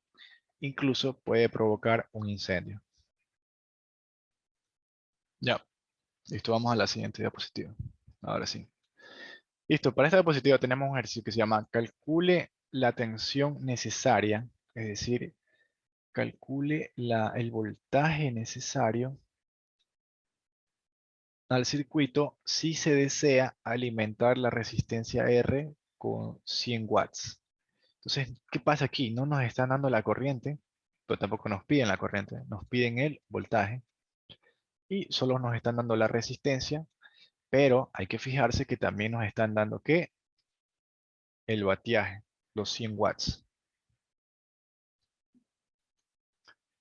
incluso puede provocar un incendio. Ya, listo, vamos a la siguiente diapositiva. Ahora sí. Listo, para esta diapositiva tenemos un ejercicio que se llama calcule la tensión necesaria, es decir, calcule el voltaje necesario al circuito si se desea alimentar la resistencia R con 100 watts. Entonces, ¿qué pasa aquí? No nos están dando la corriente, pero tampoco nos piden la corriente, nos piden el voltaje y solo nos están dando la resistencia, pero hay que fijarse que también nos están dando ¿qué? El vatiaje, los 100 watts.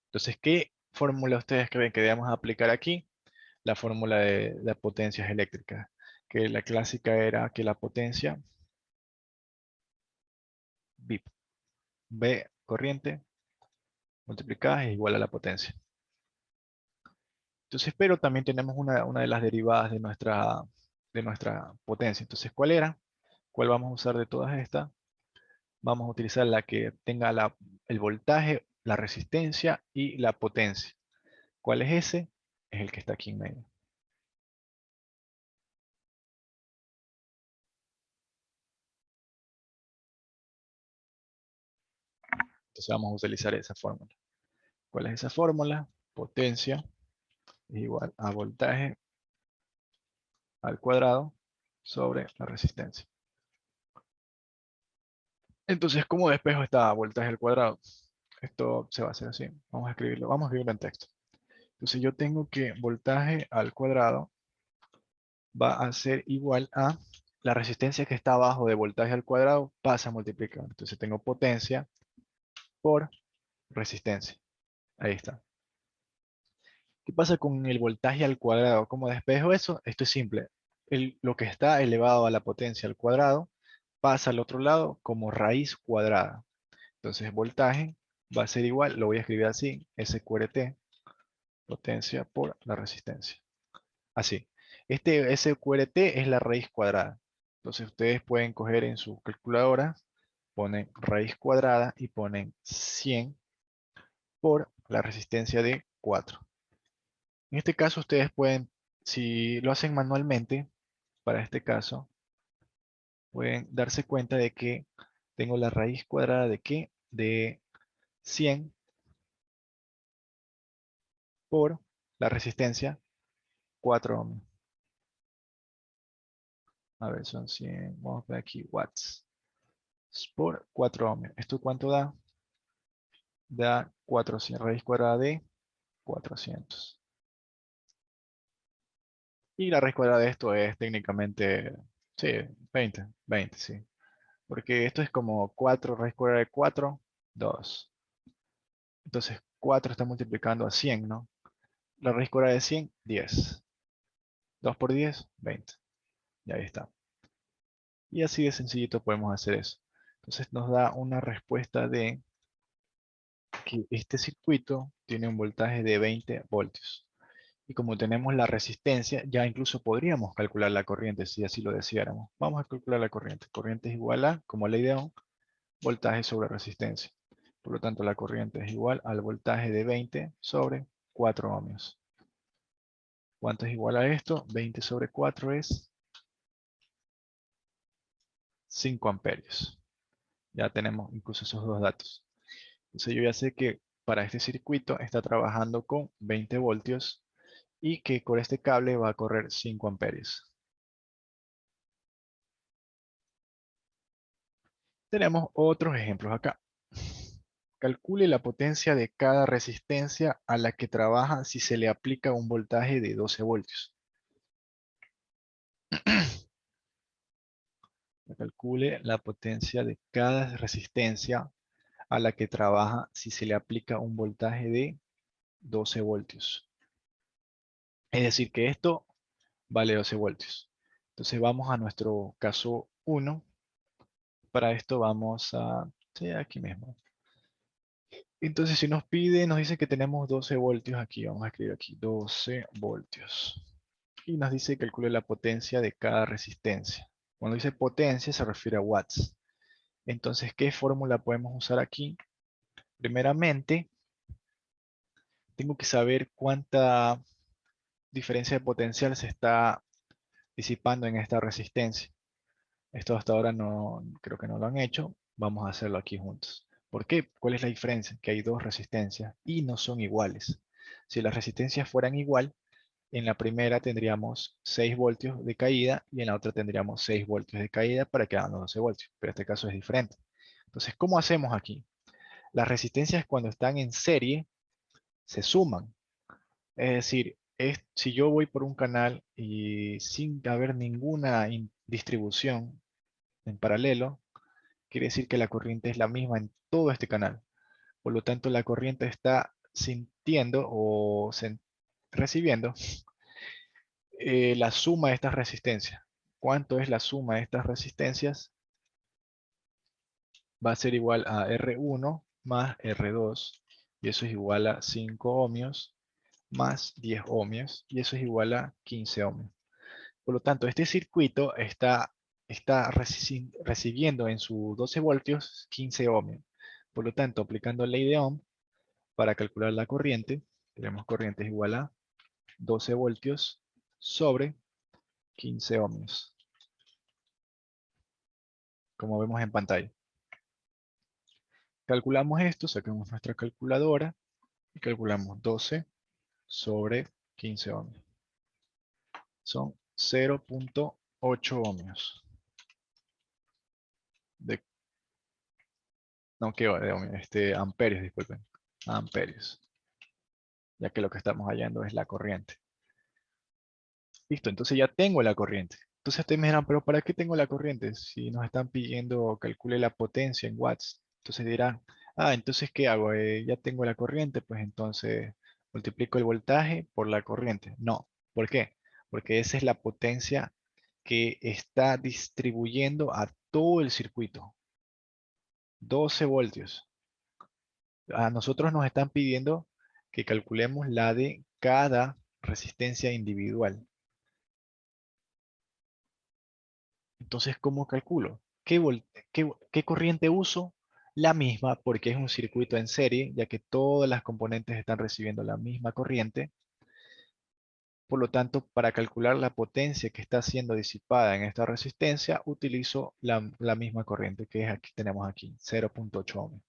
Entonces, ¿qué fórmula ustedes creen que debemos aplicar aquí? La fórmula de potencias eléctricas, que la clásica era que la potencia, VIP, V corriente, multiplicada es igual a la potencia. Entonces, pero también tenemos una de las derivadas de nuestra potencia. Entonces, ¿cuál era? ¿Cuál vamos a usar de todas estas? Vamos a utilizar la que tenga el voltaje, la resistencia y la potencia. ¿Cuál es ese? Es el que está aquí en medio. Entonces vamos a utilizar esa fórmula. ¿Cuál es esa fórmula? Potencia es igual a voltaje al cuadrado sobre la resistencia. Entonces, ¿cómo despejo esta voltaje al cuadrado? Esto se va a hacer así. Vamos a escribirlo en texto. Entonces yo tengo que voltaje al cuadrado va a ser igual a la resistencia que está abajo de voltaje al cuadrado pasa a multiplicar. Entonces tengo potencia por resistencia. Ahí está. ¿Qué pasa con el voltaje al cuadrado? ¿Cómo despejo eso? Esto es simple. Lo que está elevado a la potencia al cuadrado pasa al otro lado como raíz cuadrada. Entonces voltaje va a ser igual, lo voy a escribir así, SQRT, potencia por la resistencia. Así. Este SQRT es la raíz cuadrada. Entonces ustedes pueden coger en su calculadora, ponen raíz cuadrada y ponen 100 por la resistencia de 4. En este caso ustedes pueden, si lo hacen manualmente, para este caso, pueden darse cuenta de que tengo la raíz cuadrada de ¿qué? De 100 por la resistencia 4 ohms. A ver, son 100, vamos a ver aquí, watts. Por 4 ohms. ¿Esto cuánto da? Da 400, raíz cuadrada de 400. Y la raíz cuadrada de esto es técnicamente, sí, 20, sí. Porque esto es como 4 raíz cuadrada de 4, 2. Entonces 4 está multiplicando a 100, ¿no? La raíz cuadrada de 100, 10. 2 por 10, 20. Y ahí está. Y así de sencillito podemos hacer eso. Entonces nos da una respuesta de que este circuito tiene un voltaje de 20 voltios. Y como tenemos la resistencia, ya incluso podríamos calcular la corriente si así lo deseáramos. Vamos a calcular la corriente. Corriente es igual a, como ley de Ohm, voltaje sobre resistencia. Por lo tanto, la corriente es igual al voltaje de 20 sobre 4 ohmios. ¿Cuánto es igual a esto? 20 sobre 4 es 5 amperios. Ya tenemos incluso esos dos datos. Entonces yo ya sé que para este circuito está trabajando con 20 voltios y que con este cable va a correr 5 amperios. Tenemos otros ejemplos acá. Calcule la potencia de cada resistencia a la que trabaja si se le aplica un voltaje de 12 voltios. Calcule la potencia de cada resistencia a la que trabaja si se le aplica un voltaje de 12 voltios. Es decir, que esto vale 12 voltios. Entonces vamos a nuestro caso 1. Para esto vamos a, sí, aquí mismo. Entonces si nos pide, nos dice que tenemos 12 voltios aquí. Vamos a escribir aquí 12 voltios. y nos dice que calcule la potencia de cada resistencia. Cuando dice potencia se refiere a watts. Entonces, ¿qué fórmula podemos usar aquí? Primeramente, tengo que saber cuánta diferencia de potencial se está disipando en esta resistencia. Esto hasta ahora no, creo que no lo han hecho. Vamos a hacerlo aquí juntos. ¿Por qué? ¿Cuál es la diferencia? Que hay dos resistencias y no son iguales. Si las resistencias fueran igual, en la primera tendríamos 6 voltios de caída y en la otra tendríamos 6 voltios de caída para que hagan los 12 voltios. Pero este caso es diferente. Entonces, ¿cómo hacemos aquí? Las resistencias cuando están en serie se suman. Es decir, si yo voy por un canal y sin haber ninguna distribución en paralelo, quiere decir que la corriente es la misma en todo este canal. Por lo tanto, la corriente está sintiendo o recibiendo la suma de estas resistencias. ¿Cuánto es la suma de estas resistencias? Va a ser igual a R1 más R2, y eso es igual a 5 ohmios más 10 ohmios, y eso es igual a 15 ohmios. Por lo tanto, este circuito está recibiendo en sus 12 voltios 15 ohmios. Por lo tanto, aplicando la ley de Ohm para calcular la corriente, tenemos corriente es igual a 12 voltios sobre 15 ohmios, como vemos en pantalla. Calculamos esto, sacamos nuestra calculadora y calculamos 12 sobre 15 ohmios. Son 0.8 ohmios. No, ¿qué va? De ohmios, amperios, disculpen. Amperios. Ya que lo que estamos hallando es la corriente. Listo, entonces ya tengo la corriente. Entonces ustedes me dirán, pero ¿para qué tengo la corriente? Si nos están pidiendo calcule la potencia en watts. Entonces dirán, entonces ¿qué hago? Ya tengo la corriente, pues entonces multiplico el voltaje por la corriente. No, ¿por qué? Porque esa es la potencia que está distribuyendo a todo el circuito. 12 voltios. A nosotros nos están pidiendo que calculemos la de cada resistencia individual. Entonces, ¿cómo calculo? ¿Qué corriente uso? La misma, porque es un circuito en serie, ya que todas las componentes están recibiendo la misma corriente. Por lo tanto, para calcular la potencia que está siendo disipada en esta resistencia, utilizo la misma corriente que es aquí, tenemos aquí, 0.8 ohmios.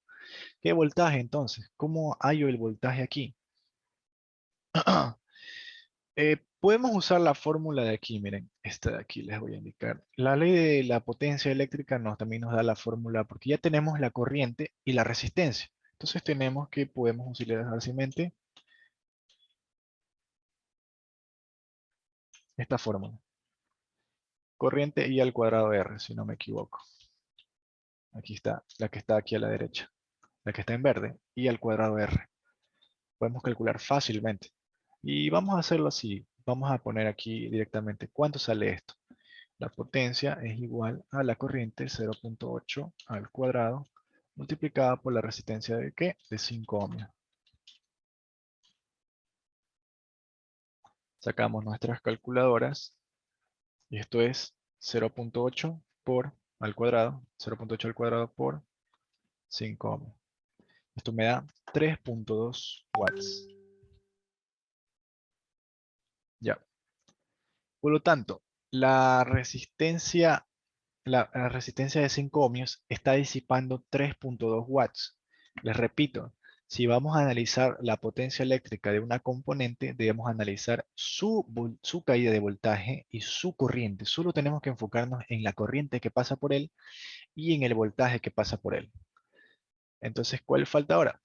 ¿Qué voltaje entonces? ¿Cómo hallo el voltaje aquí? Podemos usar la fórmula de aquí, miren, esta de aquí les voy a indicar. La ley de la potencia eléctrica también nos da la fórmula porque ya tenemos la corriente y la resistencia. Entonces tenemos que podemos utilizar fácilmente esta fórmula. Corriente I al cuadrado R, si no me equivoco. Aquí está, la que está aquí a la derecha. La que está en verde, I al cuadrado R. Podemos calcular fácilmente. Y vamos a hacerlo así. Vamos a poner aquí directamente cuánto sale esto. La potencia es igual a la corriente 0.8 al cuadrado multiplicada por la resistencia de ¿qué? De 5 ohmios. Sacamos nuestras calculadoras y esto es 0.8 por al cuadrado, 0.8 al cuadrado por 5 ohmios. Esto me da 3.2 watts. Ya. Por lo tanto, la resistencia de 5 ohmios está disipando 3.2 watts. Les repito, si vamos a analizar la potencia eléctrica de una componente, debemos analizar su caída de voltaje y su corriente. Solo tenemos que enfocarnos en la corriente que pasa por él y en el voltaje que pasa por él. Entonces, ¿cuál falta ahora?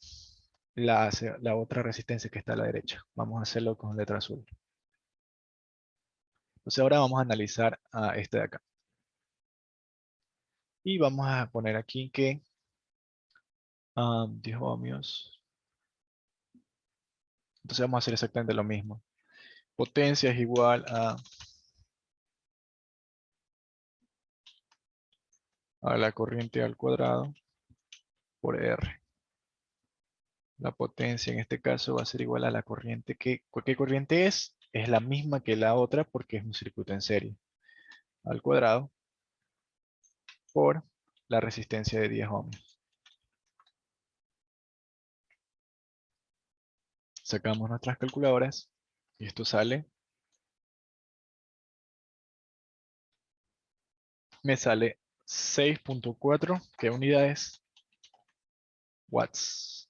La otra resistencia que está a la derecha. Vamos a hacerlo con letra azul. Entonces ahora vamos a analizar a este de acá. Y vamos a poner aquí que 10 ohmios. Entonces vamos a hacer exactamente lo mismo. Potencia es igual a la corriente al cuadrado por R. La potencia en este caso va a ser igual a la corriente. ¿Qué corriente es? es la misma que la otra porque es un circuito en serie. Al cuadrado por la resistencia de 10 ohms. Sacamos nuestras calculadoras y esto sale, me sale 6.4, ¿qué unidades? Watts.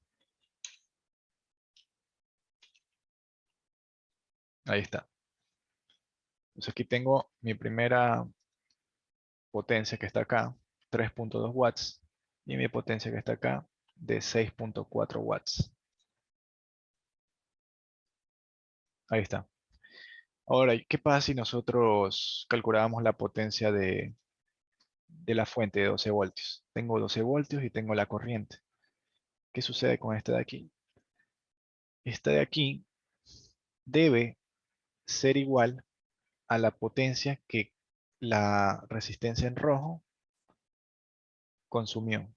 Ahí está. Entonces aquí tengo mi primera potencia que está acá, 3.2 watts, y mi potencia que está acá, de 6.4 watts. Ahí está. Ahora, ¿qué pasa si nosotros calculábamos la potencia de la fuente de 12 voltios? Tengo 12 voltios y tengo la corriente. ¿Qué sucede con esta de aquí? Esta de aquí debe ser igual a la potencia que la resistencia en rojo consumió,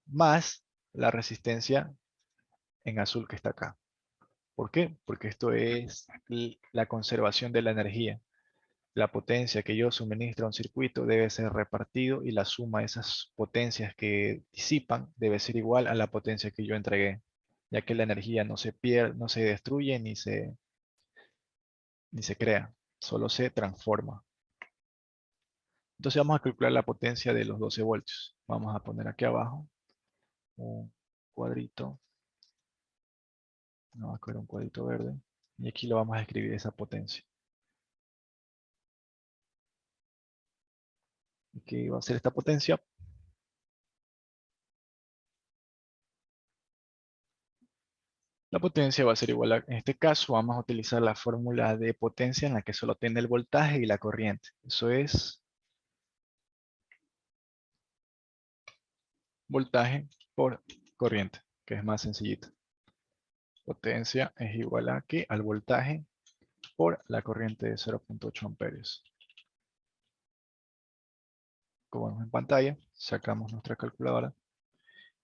más la resistencia en azul que está acá. ¿Por qué? Porque esto es la conservación de la energía. La potencia que yo suministro a un circuito debe ser repartido y la suma de esas potencias que disipan debe ser igual a la potencia que yo entregué, ya que la energía no se pierde, no se destruye ni se crea, solo se transforma. Entonces vamos a calcular la potencia de los 12 voltios. Vamos a poner aquí abajo un cuadrito, vamos a coger un cuadrito verde y aquí lo vamos a escribir esa potencia. ¿Y qué va a ser esta potencia? La potencia va a ser igual a, en este caso vamos a utilizar la fórmula de potencia en la que solo tiene el voltaje y la corriente. Eso es voltaje por corriente, que es más sencillito. Potencia es igual a ¿qué? Al voltaje por la corriente de 0.8 amperios. Como vemos en pantalla, sacamos nuestra calculadora.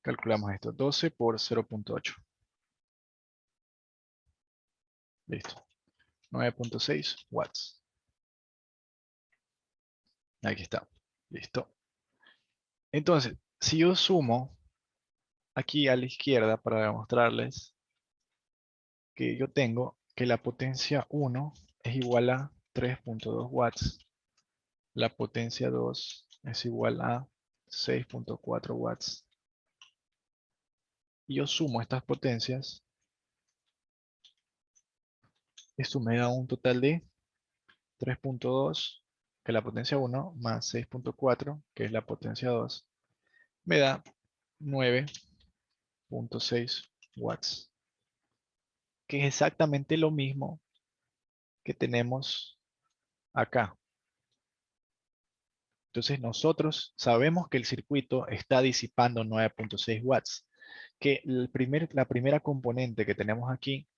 Calculamos esto, 12 por 0.8. Listo. 9.6 watts. Aquí está. Listo. Entonces, si yo sumo aquí a la izquierda para demostrarles que yo tengo que la potencia 1 es igual a 3.2 watts. La potencia 2 es igual a 6.4 watts. Y yo sumo estas potencias. Esto me da un total de 3.2, que es la potencia 1, más 6.4, que es la potencia 2, me da 9.6 watts, que es exactamente lo mismo que tenemos acá. Entonces nosotros sabemos que el circuito está disipando 9.6 watts, que la primera componente que tenemos aquí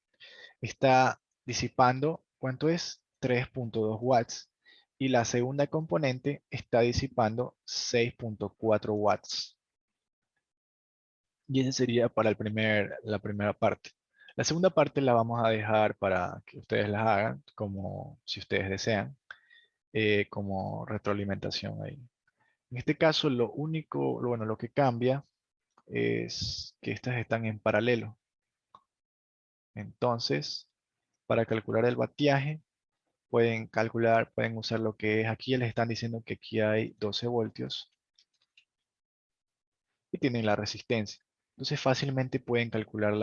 está disipando, ¿cuánto es? 3.2 watts. Y la segunda componente está disipando 6.4 watts. Y ese sería para la primera parte. La segunda parte la vamos a dejar para que ustedes la hagan, como si ustedes desean, como retroalimentación ahí. En este caso, lo único, bueno, lo que cambia es que estas están en paralelo. Entonces, para calcular el vatiaje, pueden usar lo que es, aquí les están diciendo que aquí hay 12 voltios y tienen la resistencia. Entonces fácilmente pueden calcular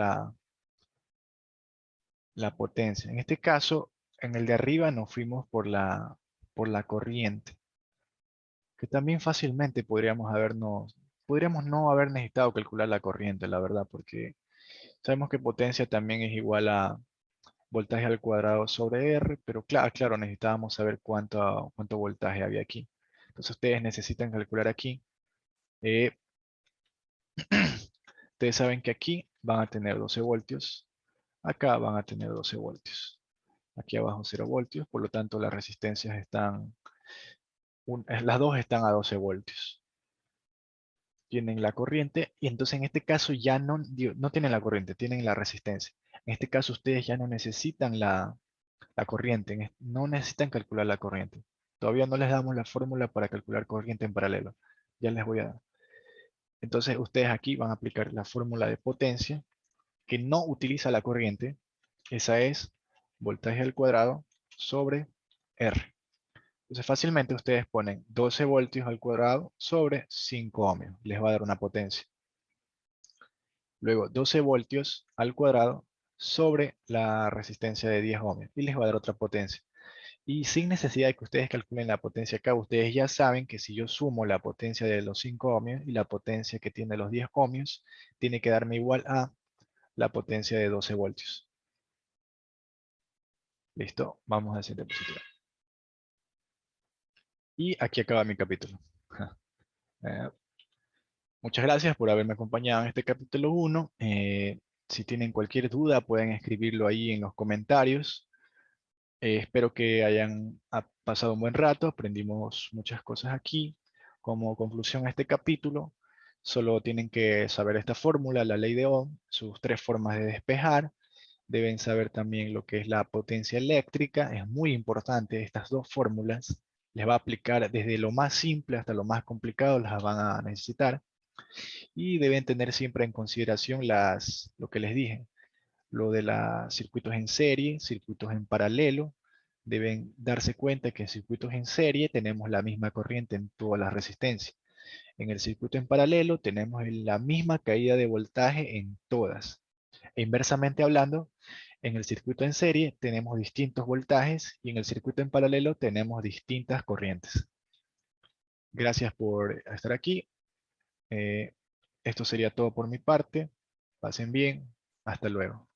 la potencia. En este caso, en el de arriba nos fuimos por la corriente, que también fácilmente podríamos no haber necesitado calcular la corriente, la verdad, porque sabemos que potencia también es igual a voltaje al cuadrado sobre R, pero claro, necesitábamos saber cuánto voltaje había aquí. Entonces ustedes necesitan calcular aquí. eh, Ustedes saben que aquí van a tener 12 voltios, acá van a tener 12 voltios. Aquí abajo 0 voltios, por lo tanto las resistencias las dos están a 12 voltios. Tienen la corriente y entonces en este caso ya no tienen la corriente, tienen la resistencia. En este caso ustedes ya no necesitan La corriente, no necesitan calcular la corriente. Todavía no les damos la fórmula para calcular corriente en paralelo. Ya les voy a dar. Entonces ustedes aquí van a aplicar la fórmula de potencia que no utiliza la corriente. Esa es voltaje al cuadrado sobre R. Entonces fácilmente ustedes ponen 12 voltios al cuadrado sobre 5 ohmios. Les va a dar una potencia. Luego 12 voltios al cuadrado sobre la resistencia de 10 ohmios. Y les va a dar otra potencia. Y sin necesidad de que ustedes calculen la potencia acá, ustedes ya saben que si yo sumo la potencia de los 5 ohmios y la potencia que tiene los 10 ohmios, tiene que darme igual a la potencia de 12 voltios. Listo, vamos a hacer diapositiva. Y aquí acaba mi capítulo. Eh, Muchas gracias por haberme acompañado en este capítulo 1. Si tienen cualquier duda, pueden escribirlo ahí en los comentarios. Espero que hayan pasado un buen rato. Aprendimos muchas cosas aquí. Como conclusión a este capítulo, solo tienen que saber esta fórmula, la ley de Ohm, sus tres formas de despejar. Deben saber también lo que es la potencia eléctrica. Es muy importante estas dos fórmulas. Les va a aplicar desde lo más simple hasta lo más complicado, las van a necesitar. Y deben tener siempre en consideración lo que les dije, lo de los circuitos en serie, circuitos en paralelo. Deben darse cuenta que en circuitos en serie tenemos la misma corriente en todas las resistencias. En el circuito en paralelo tenemos la misma caída de voltaje en todas. E inversamente hablando, en el circuito en serie tenemos distintos voltajes y en el circuito en paralelo tenemos distintas corrientes. Gracias por estar aquí. Eh, Esto sería todo por mi parte. Pasen bien. Hasta luego.